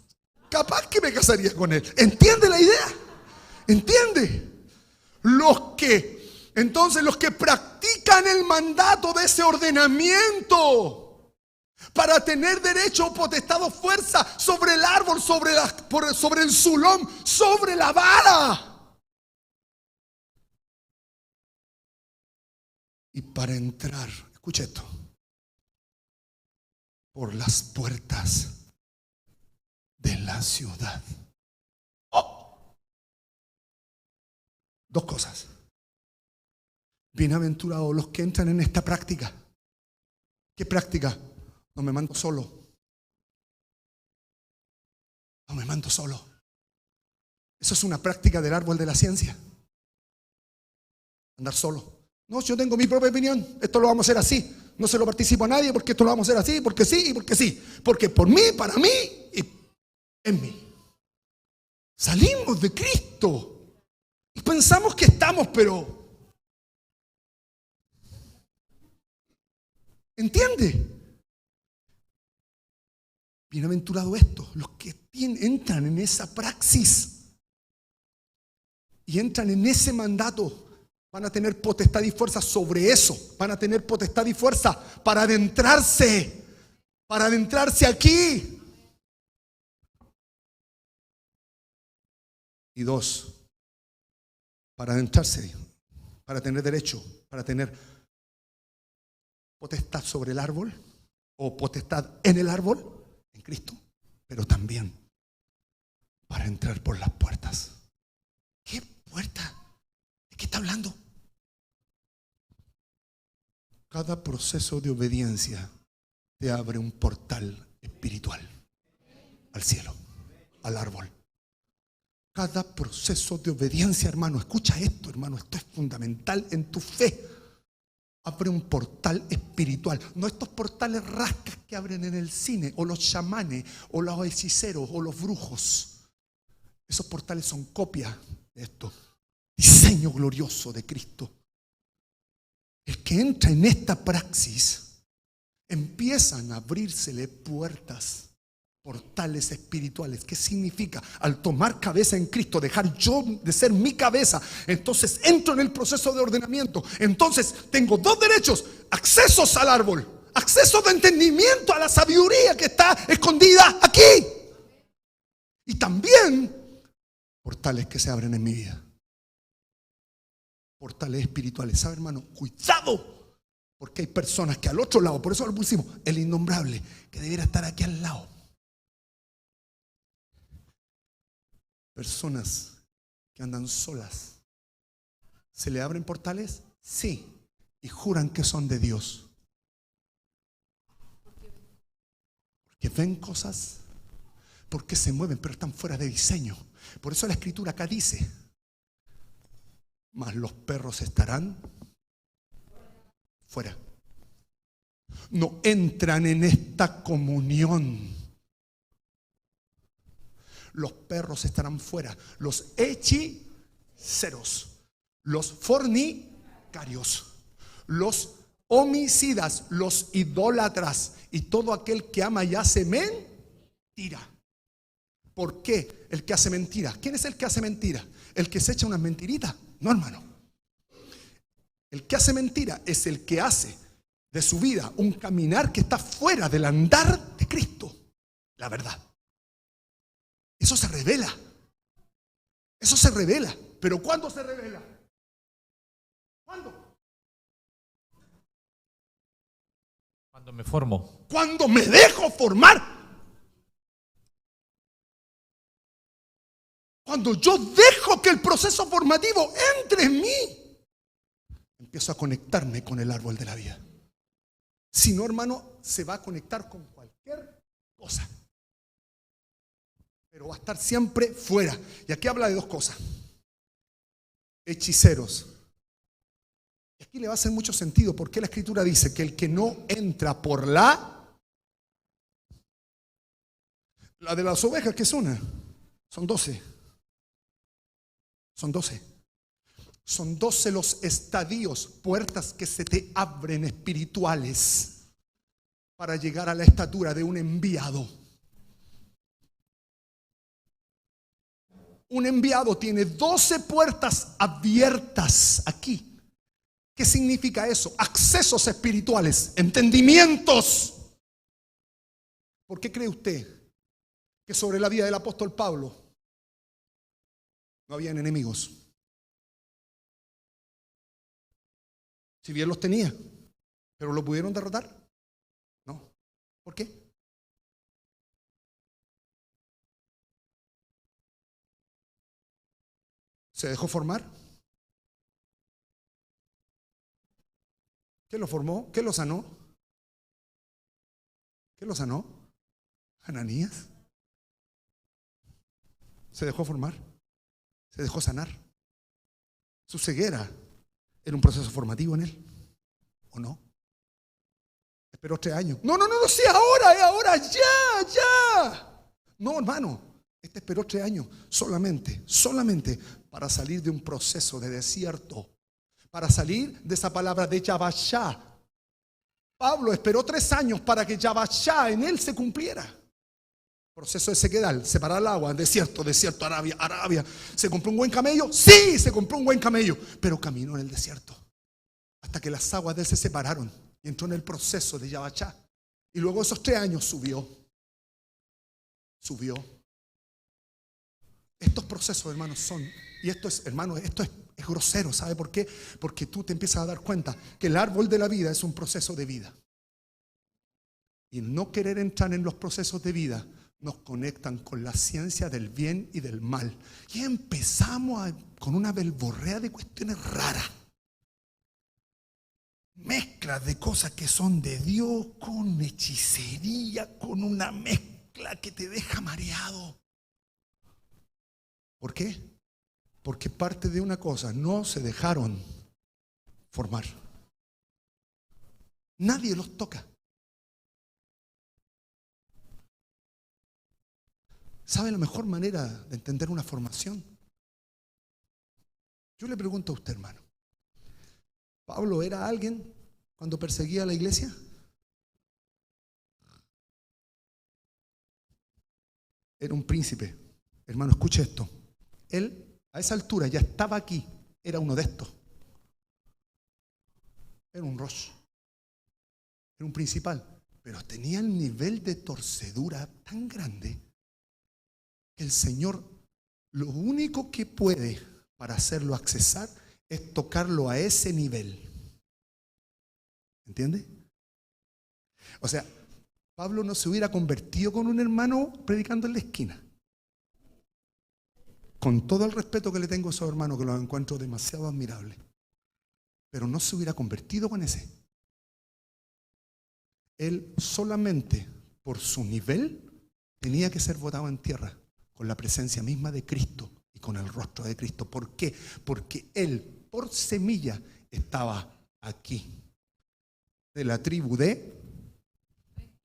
Capaz que me casaría con él. ¿Entiende la idea? ¿Entiende? Los que practican el mandato de ese ordenamiento para tener derecho o potestad o fuerza sobre el árbol, sobre el zulón, sobre la vara. Y para entrar, escucha esto, por las puertas de la ciudad. ¡Oh! Dos cosas. Bienaventurados los que entran en esta práctica. ¿Qué práctica? No me mando solo. No me mando solo. Eso es una práctica del árbol de la ciencia. Andar solo. No, yo tengo mi propia opinión. Esto lo vamos a hacer así. No se lo participo a nadie porque esto lo vamos a hacer así, porque sí y porque sí. Porque por mí, para mí y en mí. Salimos de Cristo y pensamos que estamos, pero ¿entiende? Bienaventurado esto, los que entran en esa praxis y entran en ese mandato. Van a tener potestad y fuerza sobre eso. Van a tener potestad y fuerza para adentrarse aquí. Y dos, para adentrarse, para tener derecho, para tener potestad sobre el árbol o potestad en el árbol, en Cristo, pero también para entrar por las puertas. ¿Qué puerta? ¿De qué está hablando? Cada proceso de obediencia te abre un portal espiritual al cielo, al árbol. Cada proceso de obediencia, hermano, escucha esto, hermano, esto es fundamental en tu fe. Abre un portal espiritual, no estos portales rascas que abren en el cine, o los chamanes, o los hechiceros, o los brujos. Esos portales son copia de esto. Diseño glorioso de Cristo. El que entra en esta praxis, empiezan a abrírsele puertas, portales espirituales. ¿Qué significa? Al tomar cabeza en Cristo, dejar yo de ser mi cabeza, entonces entro en el proceso de ordenamiento. Entonces tengo dos derechos: accesos al árbol, acceso de entendimiento a la sabiduría que está escondida aquí, y también portales que se abren en mi vida. Portales espirituales. ¿Sabe, hermano? Cuidado, porque hay personas que al otro lado, por eso lo pusimos, el innombrable, que debiera estar aquí al lado. Personas que andan solas. ¿Se le abren portales? Sí. Y juran que son de Dios. Porque ven cosas, porque se mueven, pero están fuera de diseño. Por eso la escritura acá dice: mas los perros estarán fuera. No entran en esta comunión. Los perros estarán fuera. Los hechiceros, los fornicarios, los homicidas, los idólatras y todo aquel que ama y hace mentira. ¿Por qué el que hace mentira? ¿Quién es el que hace mentira? ¿El que se echa unas mentiritas? No, hermano. El que hace mentira es el que hace de su vida un caminar que está fuera del andar de Cristo. La verdad. Eso se revela. Eso se revela. ¿Pero cuándo se revela? ¿Cuándo? Cuando me formo. Cuando me dejo formar. Cuando yo dejo que el proceso formativo entre en mí, empiezo a conectarme con el árbol de la vida. Si no, hermano, se va a conectar con cualquier cosa. Pero va a estar siempre fuera. Y aquí habla de dos cosas. Hechiceros. Y aquí le va a hacer mucho sentido porque la Escritura dice que el que no entra por la de las ovejas, ¿qué es una? Son 12. Son 12. Son 12 los estadios, puertas que se te abren espirituales para llegar a la estatura de un enviado. Un enviado tiene 12 puertas abiertas aquí. ¿Qué significa eso? Accesos espirituales, entendimientos. ¿Por qué cree usted que sobre la vida del apóstol Pablo no habían enemigos? Si bien los tenía, pero ¿lo pudieron derrotar? No. ¿Por qué? ¿Se dejó formar? ¿Qué lo formó? ¿Qué lo sanó? ¿Qué lo sanó? Ananías. ¿Se dejó formar? ¿Se dejó sanar? Su ceguera era un proceso formativo en él, ¿o no? Esperó 3 años. No, sí, ahora, ya. No, hermano, esperó 3 años solamente para salir de un proceso de desierto, para salir de esa palabra de Yabashá. Pablo esperó 3 años para que Yabashá en él se cumpliera. Proceso de sequedad, separar el agua, desierto, Arabia. ¿Se compró un buen camello? Sí, se compró un buen camello, pero caminó en el desierto hasta que las aguas de él se separaron y entró en el proceso de Yabashá. Y luego esos 3 años subió. Estos procesos, hermanos, son, y esto es, hermanos, esto es grosero. ¿Sabe por qué? Porque tú te empiezas a dar cuenta que el árbol de la vida es un proceso de vida. Y no querer entrar en los procesos de vida nos conectan con la ciencia del bien y del mal. Y empezamos con una verborrea de cuestiones raras. Mezclas de cosas que son de Dios con hechicería, con una mezcla que te deja mareado. ¿Por qué? Porque parte de una cosa, no se dejaron formar. Nadie los toca. ¿Sabe la mejor manera de entender una formación? Yo le pregunto a usted, hermano, ¿Pablo era alguien cuando perseguía a la iglesia? Era un príncipe. Hermano, escuche esto. Él a esa altura ya estaba aquí. Era uno de estos. Era un Rosh. Era un principal. Pero tenía el nivel de torcedura tan grande que el Señor lo único que puede para hacerlo accesar es tocarlo a ese nivel. ¿Entiende? O sea, Pablo no se hubiera convertido con un hermano predicando en la esquina. Con todo el respeto que le tengo a esos hermanos, que los encuentro demasiado admirables, pero no se hubiera convertido con ese. Él solamente por su nivel tenía que ser botado en tierra con la presencia misma de Cristo y con el rostro de Cristo. ¿Por qué? Porque él por semilla estaba aquí, de la tribu de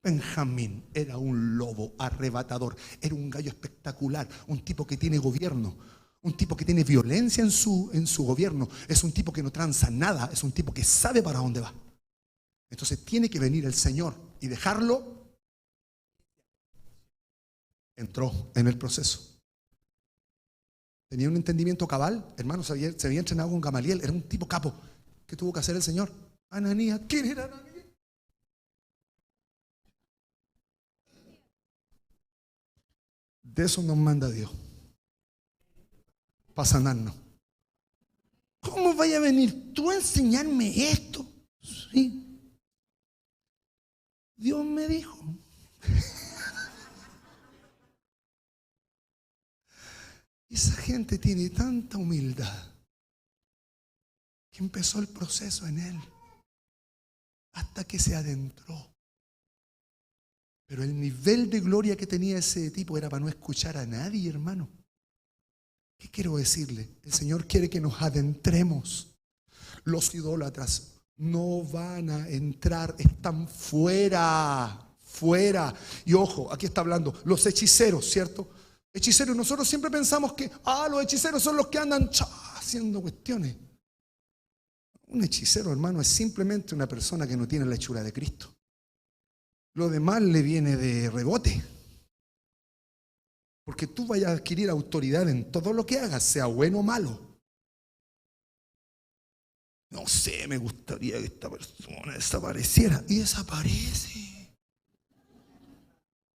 Benjamín. Era un lobo arrebatador, era un gallo espectacular, un tipo que tiene gobierno, un tipo que tiene violencia en su gobierno, es un tipo que no tranza nada, es un tipo que sabe para dónde va. Entonces tiene que venir el Señor y dejarlo. Entró en el proceso. Tenía un entendimiento cabal, hermano, se había entrenado con Gamaliel, era un tipo capo. ¿Qué tuvo que hacer el Señor? Ananías, ¿quién era Ananías? De eso nos manda Dios, para sanarnos. ¿Cómo vaya a venir tú a enseñarme esto? Sí. Dios me dijo. Esa gente tiene tanta humildad que empezó el proceso en él. hasta que se adentró. Pero el nivel de gloria que tenía ese tipo era para no escuchar a nadie, hermano. ¿Qué quiero decirle? El Señor quiere que nos adentremos. Los idólatras no van a entrar, están fuera. Y ojo, aquí está hablando los hechiceros, ¿cierto? Hechiceros, nosotros siempre pensamos que los hechiceros son los que andan haciendo cuestiones. Un hechicero, hermano, es simplemente una persona que no tiene la hechura de Cristo. Lo demás le viene de rebote. Porque tú vayas a adquirir autoridad en todo lo que hagas, sea bueno o malo. No sé, me gustaría que esta persona desapareciera. Y desaparece.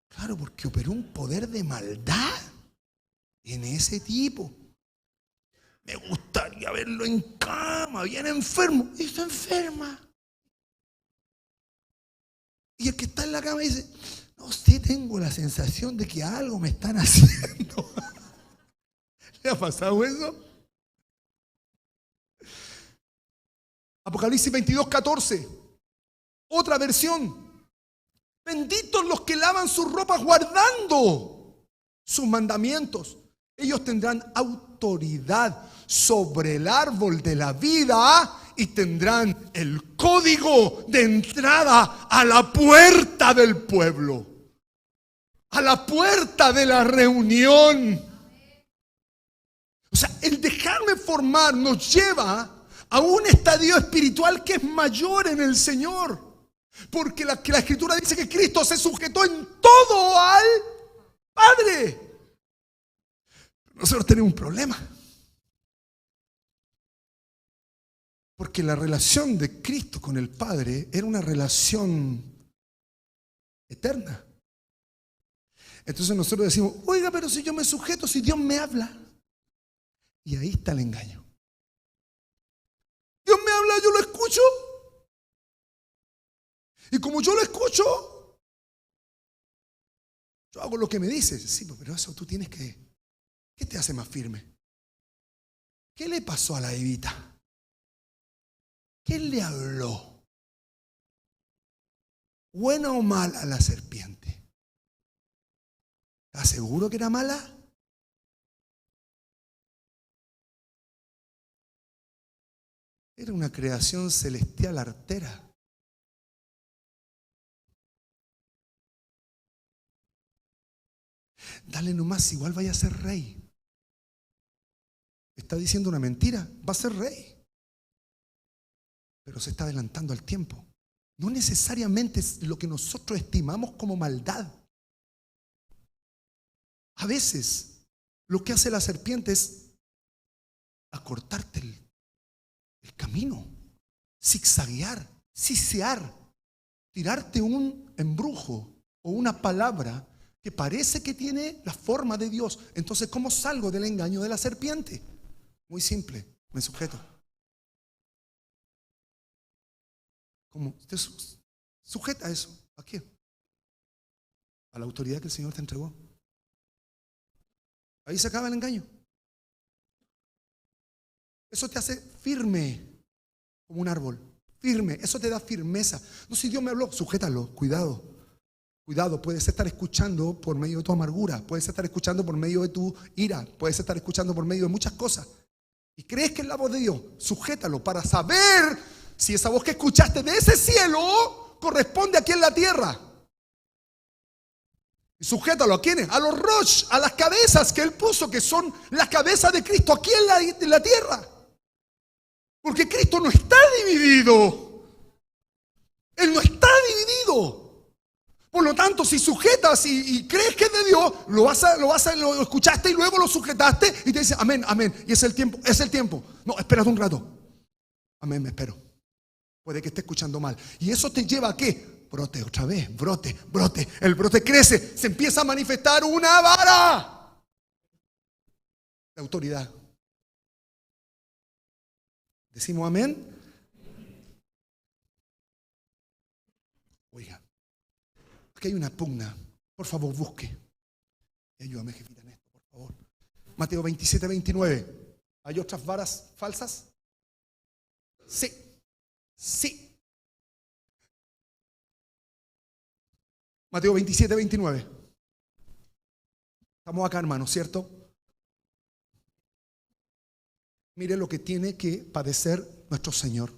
Claro, porque operó un poder de maldad en ese tipo. Me gustaría verlo en cama, bien enfermo. Y está enferma. Y el que está en la cama dice, no sé, tengo la sensación de que algo me están haciendo. ¿Le ha pasado eso? Apocalipsis 22:14. Otra versión. Benditos los que lavan sus ropas guardando sus mandamientos. Ellos tendrán autoridad sobre el árbol de la vida y tendrán el código de entrada a la puerta del pueblo, a la puerta de la reunión. O sea, el dejarme formar nos lleva a un estadio espiritual que es mayor en el Señor. Porque la Escritura dice que Cristo se sujetó en todo al Padre. Nosotros tenemos un problema. Porque la relación de Cristo con el Padre era una relación eterna. Entonces nosotros decimos, oiga, pero si yo me sujeto, si Dios me habla. Y ahí está el engaño. Dios me habla, yo lo escucho. Y como yo lo escucho, yo hago lo que me dice. Sí, pero eso tú tienes que... ¿Qué te hace más firme? ¿Qué le pasó a la Evita? ¿Quién le habló? ¿Buena o mala la serpiente? ¿Estás seguro que era mala? Era una creación celestial artera. Dale nomás, igual vaya a ser rey. Está diciendo una mentira, va a ser rey. Pero se está adelantando al tiempo. No necesariamente es lo que nosotros estimamos como maldad. A veces lo que hace la serpiente es acortarte el camino, zigzaguear, sisear, tirarte un embrujo o una palabra que parece que tiene la forma de Dios. Entonces, ¿cómo salgo del engaño de la serpiente? Muy simple, me sujeto. ¿Cómo? ¿Te sujeta a eso? ¿A qué? A la autoridad que el Señor te entregó. Ahí se acaba el engaño. Eso te hace firme como un árbol. Firme, eso te da firmeza. No, si Dios me habló, sujétalo, cuidado. Cuidado, puedes estar escuchando por medio de tu amargura, puedes estar escuchando por medio de tu ira, puedes estar escuchando por medio de muchas cosas. Y crees que es la voz de Dios, sujétalo para saber si esa voz que escuchaste de ese cielo corresponde aquí en la tierra. Y sujétalo ¿a quiénes? A los rosh, a las cabezas que Él puso, que son las cabezas de Cristo aquí en la tierra. Porque Cristo no está dividido. Él no está dividido. Por lo tanto, si sujetas y crees que es de Dios, lo escuchaste y luego lo sujetaste y te dice amén, amén. Y es el tiempo. No, espérate un rato. Amén, me espero. Puede que esté escuchando mal. Y eso te lleva a ¿qué? Brote otra vez, brote. El brote crece, se empieza a manifestar una vara de autoridad. ¿Decimos amén? Oiga, aquí hay una pugna. Por favor, busque. Ayúdame, jefita, en esto, por favor. Mateo 27:29. ¿Hay otras varas falsas? Sí. Mateo 27, 29. Estamos acá, hermanos, ¿cierto? Mire lo que tiene que padecer nuestro Señor.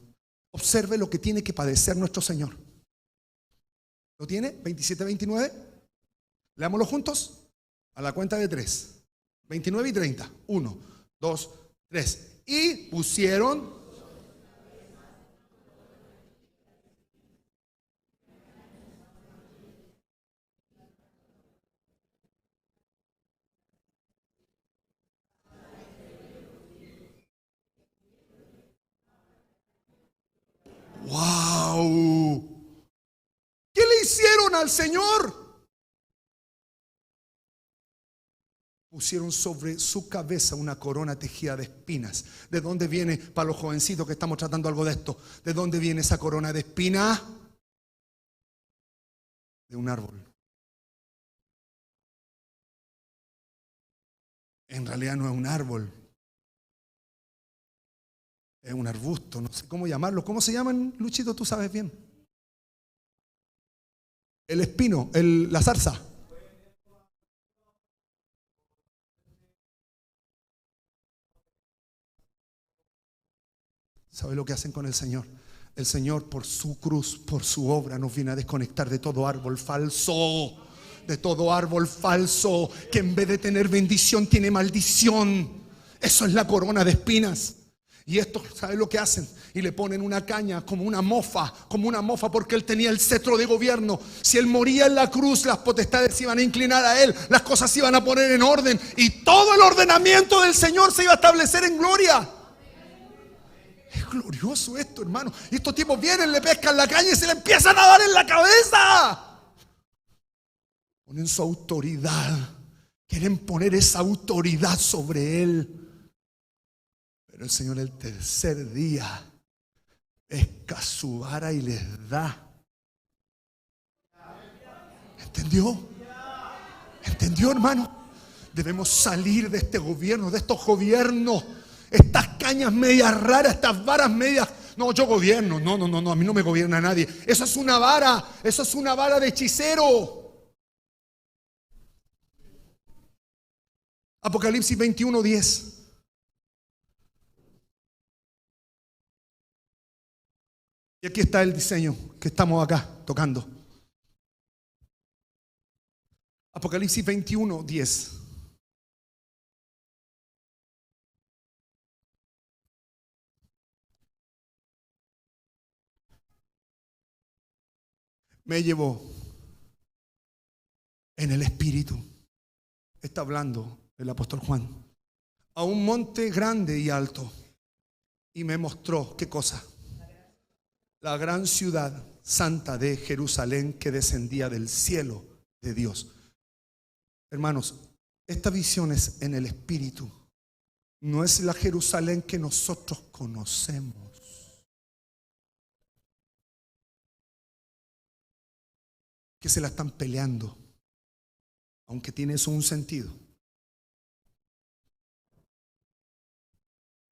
Observe lo que tiene que padecer nuestro Señor. ¿Lo tiene? 27, 29. Leámoslo juntos. A la cuenta de 3. 29 y 30. 1, 2, 3. Y pusieron... ¡Wow! ¿Qué le hicieron al Señor? Pusieron sobre su cabeza una corona tejida de espinas. ¿De dónde viene, para los jovencitos que estamos tratando algo de esto, de dónde viene esa corona de espinas? De un árbol. En realidad no es un árbol. Es un arbusto, no sé cómo llamarlo. ¿Cómo se llaman, Luchito? Tú sabes bien. El espino, la zarza. ¿Sabe lo que hacen con el Señor? El Señor, por su cruz, por su obra, nos viene a desconectar de todo árbol falso. De todo árbol falso que en vez de tener bendición tiene maldición. Eso es la corona de espinas. Y esto, ¿sabe lo que hacen? Y le ponen una caña como una mofa, porque él tenía el cetro de gobierno. Si él moría en la cruz, las potestades se iban a inclinar a él, las cosas se iban a poner en orden y todo el ordenamiento del Señor se iba a establecer en gloria. Es glorioso esto, hermano. Y estos tipos vienen, le pescan la caña y se le empiezan a dar en la cabeza. Ponen su autoridad, quieren poner esa autoridad sobre él. Pero el Señor el tercer día pesca su vara y les da. ¿Entendió? ¿Entendió, hermano? Debemos salir de este gobierno, de estos gobiernos, estas cañas medias raras, estas varas medias. No, yo gobierno. No, a mí no me gobierna nadie. Eso es una vara de hechicero. Apocalipsis 21, 10. Y aquí está el diseño que estamos acá tocando. Apocalipsis 21, 10. Me llevó en el Espíritu, está hablando el apóstol Juan, a un monte grande y alto. Y me mostró, ¿qué cosa? La gran ciudad santa de Jerusalén que descendía del cielo de Dios. Hermanos, esta visión es en el Espíritu. No es la Jerusalén que nosotros conocemos. Que se la están peleando, aunque tiene eso un sentido.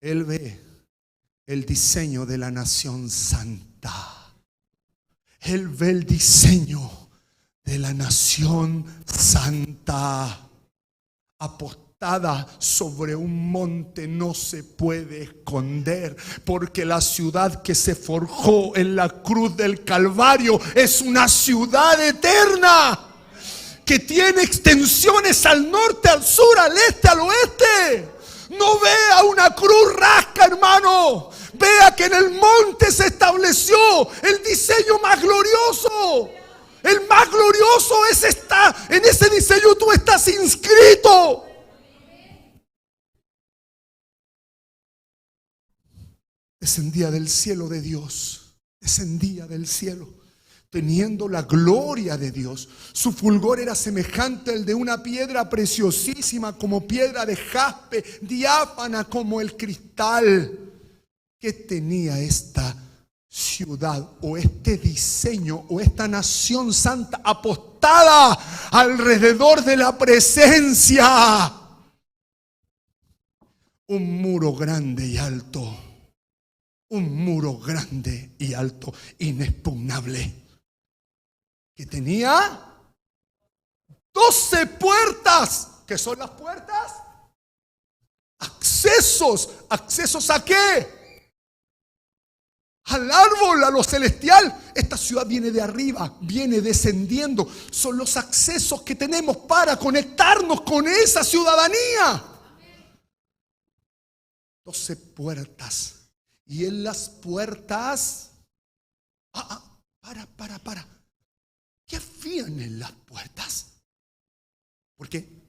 Él ve el diseño de la nación santa. Él ve el diseño de la nación santa. Apostada sobre un monte, no se puede esconder, porque la ciudad que se forjó en la cruz del Calvario es una ciudad eterna que tiene extensiones al norte, al sur, al este, al oeste. No vea una cruz rasca, hermano. Vea que en el monte se estableció el diseño más glorioso. El más glorioso es en ese diseño tú estás inscrito. Descendía del cielo de Dios. Descendía del cielo, teniendo la gloria de Dios. Su fulgor era semejante al de una piedra preciosísima, como piedra de jaspe, diáfana como el cristal. ¿Qué tenía esta ciudad o este diseño o esta nación santa apostada alrededor de la presencia? Un muro grande y alto. Un muro grande y alto, inexpugnable, que tenía 12 puertas. ¿Qué son las puertas? Accesos. ¿Accesos a qué? Al árbol, a lo celestial. Esta ciudad viene de arriba, viene descendiendo. Son los accesos que tenemos para conectarnos con esa ciudadanía. 12 puertas. Y en las puertas, para. ¿Qué hacían en las puertas? ¿Por qué?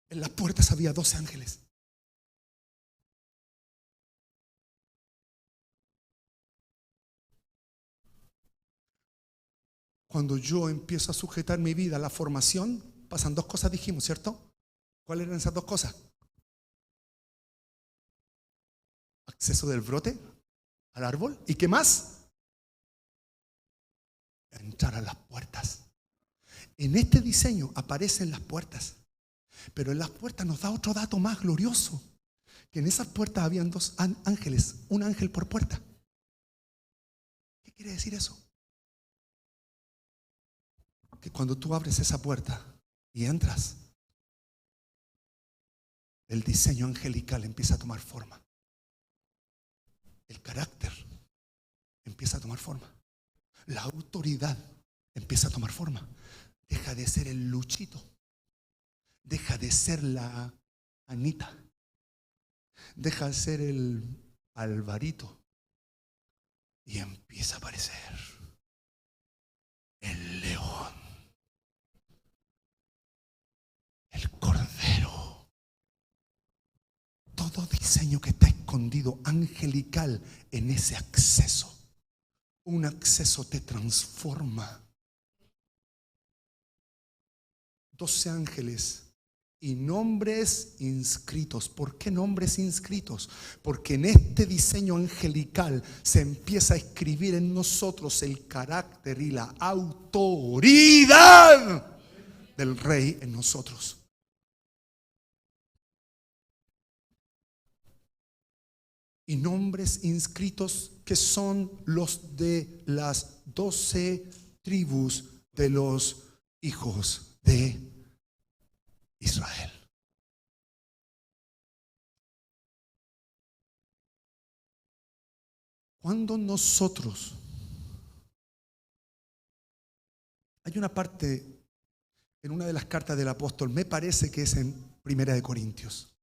En las puertas había 12 ángeles. Cuando yo empiezo a sujetar mi vida a la formación, pasan dos cosas, dijimos, ¿cierto? ¿Cuáles eran esas dos cosas? Acceso del brote al árbol. ¿Y qué más? Entrar a las puertas. En este diseño aparecen las puertas. Pero en las puertas nos da otro dato más glorioso. Que en esas puertas habían 2 ángeles, un ángel por puerta. ¿Qué quiere decir eso? Que cuando tú abres esa puerta y entras, el diseño angelical empieza a tomar forma. El carácter empieza a tomar forma. La autoridad empieza a tomar forma. Deja de ser el Luchito. Deja de ser la Anita. Deja de ser el Alvarito. Y empieza a aparecer el león. El cordero. Todo diseño que está escondido angelical en ese acceso. Un acceso te transforma. 12 ángeles y nombres inscritos. ¿Por qué nombres inscritos? Porque en este diseño angelical se empieza a escribir en nosotros el carácter y la autoridad del Rey en nosotros. Y nombres inscritos que son los de las 12 tribus de los hijos de Israel. Cuando nosotros, hay una parte en una de las cartas del apóstol, me parece que es en Primera de Corintios.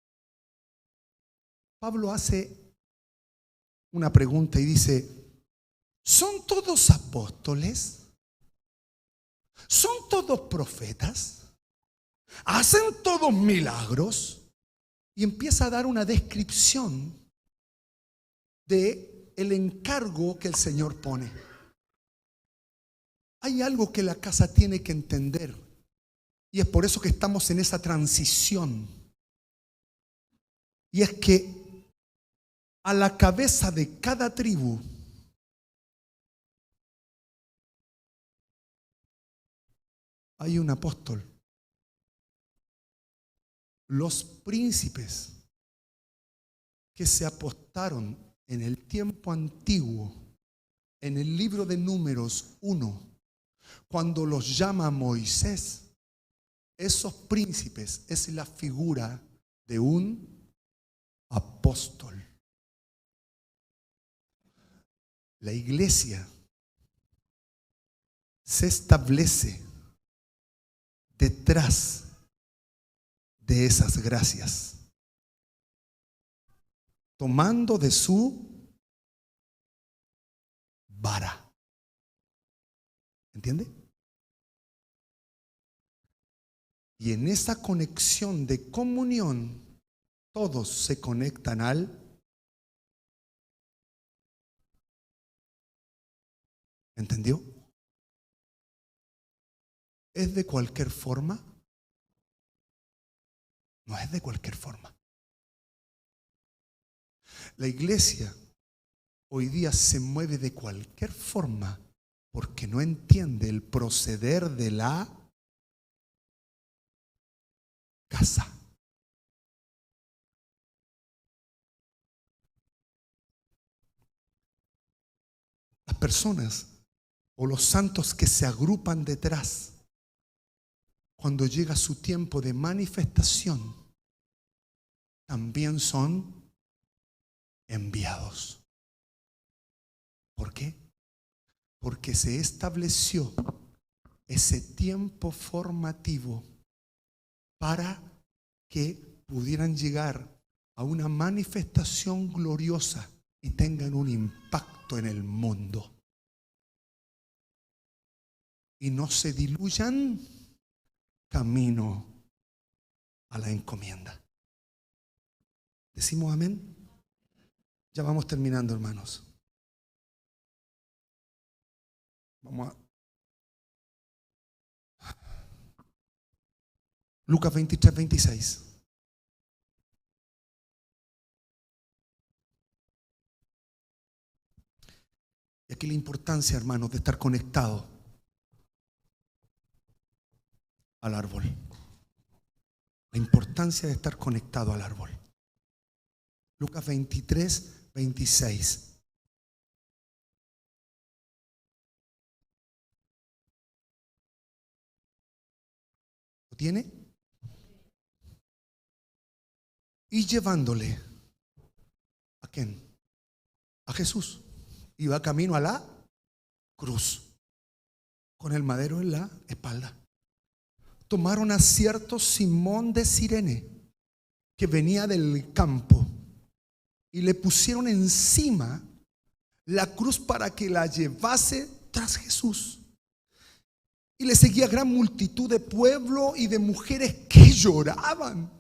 Pablo hace una pregunta y dice: ¿son todos apóstoles? ¿Son todos profetas? ¿Hacen todos milagros? Y empieza a dar una descripción de el encargo que el Señor pone. Hay algo que la casa tiene que entender, y es por eso que estamos en esa transición. Y es que a la cabeza de cada tribu hay un apóstol. Los príncipes que se apostaron en el tiempo antiguo, en el libro de Números 1, cuando los llama Moisés, esos príncipes es la figura de un apóstol. La iglesia se establece detrás de esas gracias, tomando de su vara. ¿Entiende? Y en esa conexión de comunión, todos se conectan al. ¿Entendió? ¿Es de cualquier forma? No es de cualquier forma. La iglesia hoy día se mueve de cualquier forma porque no entiende el proceder de la casa. Las personas o los santos que se agrupan detrás, cuando llega su tiempo de manifestación, también son enviados. ¿Por qué? Porque se estableció ese tiempo formativo para que pudieran llegar a una manifestación gloriosa y tengan un impacto en el mundo. Y no se diluyan camino a la encomienda. ¿Decimos amén? Ya vamos terminando, hermanos. Vamos a Lucas 23, 26. Y aquí la importancia, hermanos, de estar conectado al árbol. La importancia de estar conectado al árbol. Lucas 23, 26. ¿Lo tiene? Y llevándole, ¿a quién? A Jesús. Iba camino a la cruz, con el madero en la espalda. Tomaron a cierto Simón de Cirene, que venía del campo, y le pusieron encima la cruz para que la llevase tras Jesús. Y le seguía gran multitud de pueblo y de mujeres que lloraban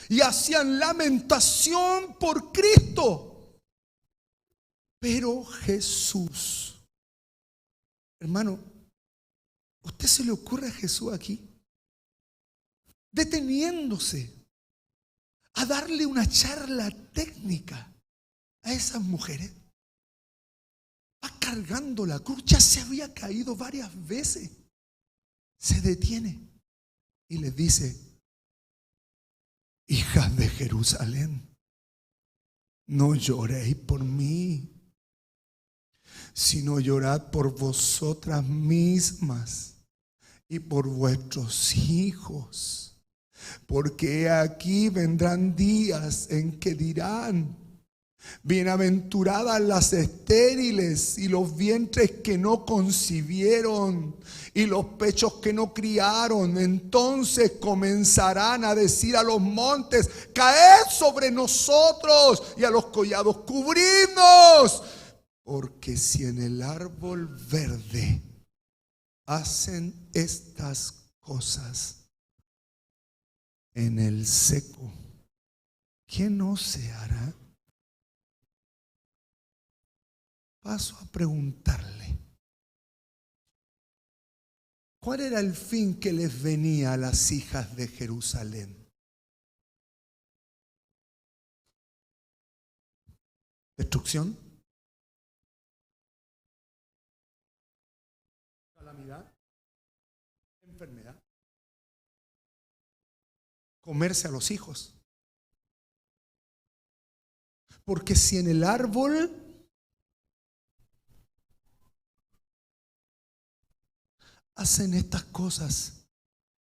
y hacían lamentación por Cristo. Pero Jesús, hermano, ¿a usted se le ocurre a Jesús aquí? Deteniéndose a darle una charla técnica a esas mujeres. Va cargando la cruz, ya se había caído varias veces. Se detiene y les dice: hijas de Jerusalén, no lloréis por mí, sino llorad por vosotras mismas y por vuestros hijos. Porque aquí vendrán días en que dirán: bienaventuradas las estériles y los vientres que no concibieron y los pechos que no criaron. Entonces comenzarán a decir a los montes: caed sobre nosotros, y a los collados: cubridnos. Porque si en el árbol verde hacen estas cosas, en el seco, ¿qué no se hará? Paso a preguntarle: ¿cuál era el fin que les venía a las hijas de Jerusalén? ¿Destrucción? ¿Calamidad? ¿Enfermedad? ¿Comerse a los hijos? Porque si en el árbol hacen estas cosas,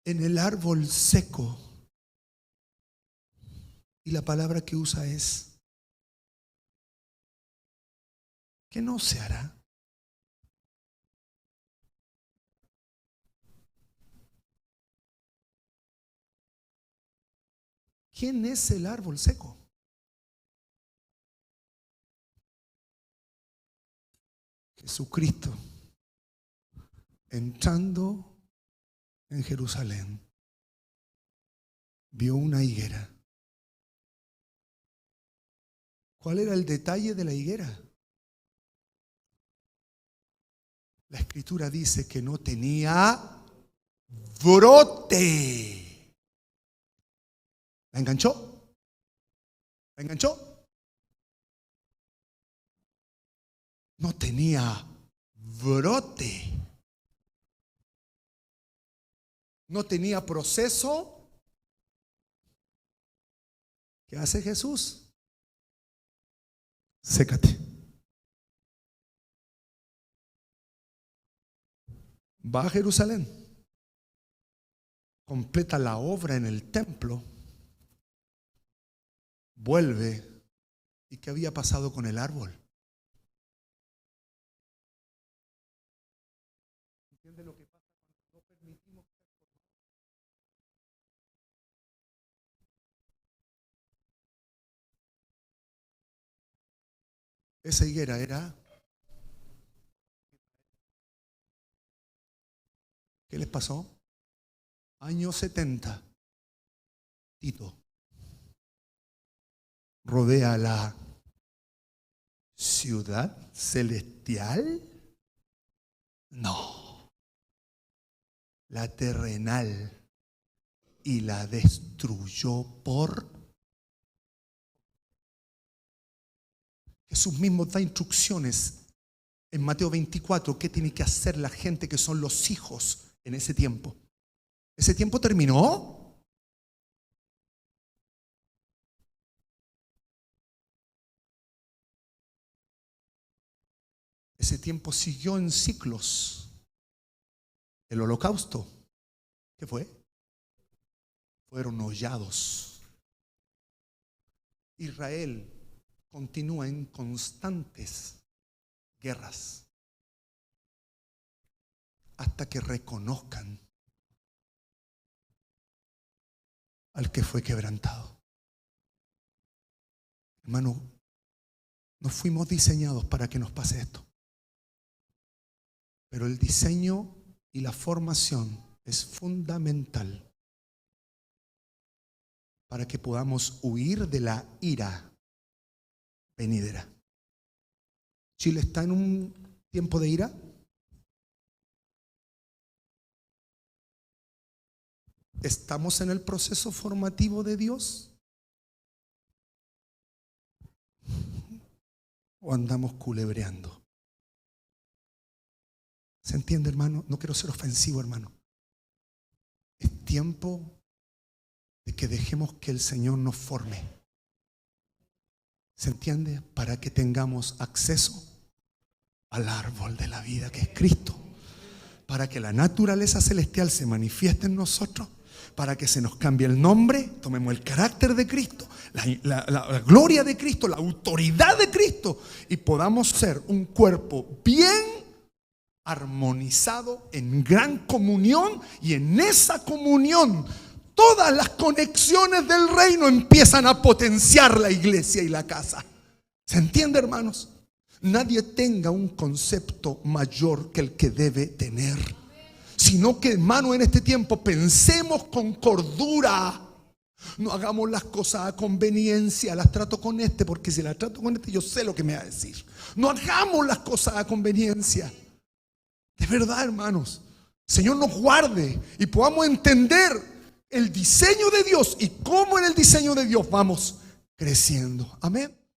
en el árbol seco, y la palabra que usa es: ¿qué no se hará? ¿Quién es el árbol seco? Jesucristo, entrando en Jerusalén, vio una higuera. ¿Cuál era el detalle de la higuera? La Escritura dice que no tenía brote. ¿La enganchó? ¿La enganchó? No tenía brote. No tenía proceso ¿Qué hace Jesús? Sécate. Va a Jerusalén, completa la obra en el templo, vuelve. ¿Y qué había pasado con el árbol? ¿Entiende lo que pasa cuando no permitimos? Esa higuera era... ¿Qué les pasó? Año 70, Tito rodea la ciudad celestial. No, la terrenal, y la destruyó por... Jesús mismo da instrucciones en Mateo 24, qué tiene que hacer la gente que son los hijos en ese tiempo. ¿Ese tiempo terminó? Ese tiempo siguió en ciclos. El holocausto, ¿qué fue? Fueron hollados. Israel continúa en constantes guerras hasta que reconozcan al que fue quebrantado. Hermano, no fuimos diseñados para que nos pase esto, pero el diseño y la formación es fundamental para que podamos huir de la ira venidera. ¿Chile está en un tiempo de ira? ¿Estamos en el proceso formativo de Dios? ¿O andamos culebreando? ¿Se entiende, hermano? No quiero ser ofensivo, hermano. Es tiempo de que dejemos que el Señor nos forme. ¿Se entiende? Para que tengamos acceso al árbol de la vida, que es Cristo. Para que la naturaleza celestial se manifieste en nosotros. Para que se nos cambie el nombre, tomemos el carácter de Cristo, la gloria de Cristo, la autoridad de Cristo, y podamos ser un cuerpo bien armonizado, en gran comunión, y en esa comunión todas las conexiones del reino empiezan a potenciar la iglesia y la casa. ¿Se entiende, hermanos? Nadie tenga un concepto mayor que el que debe tener, sino que, hermano, en este tiempo pensemos con cordura. No hagamos las cosas a conveniencia. Las trato con este, porque si las trato con este yo sé lo que me va a decir. No hagamos las cosas a conveniencia. De verdad, hermanos, Señor nos guarde y podamos entender el diseño de Dios y cómo en el diseño de Dios vamos creciendo. Amén.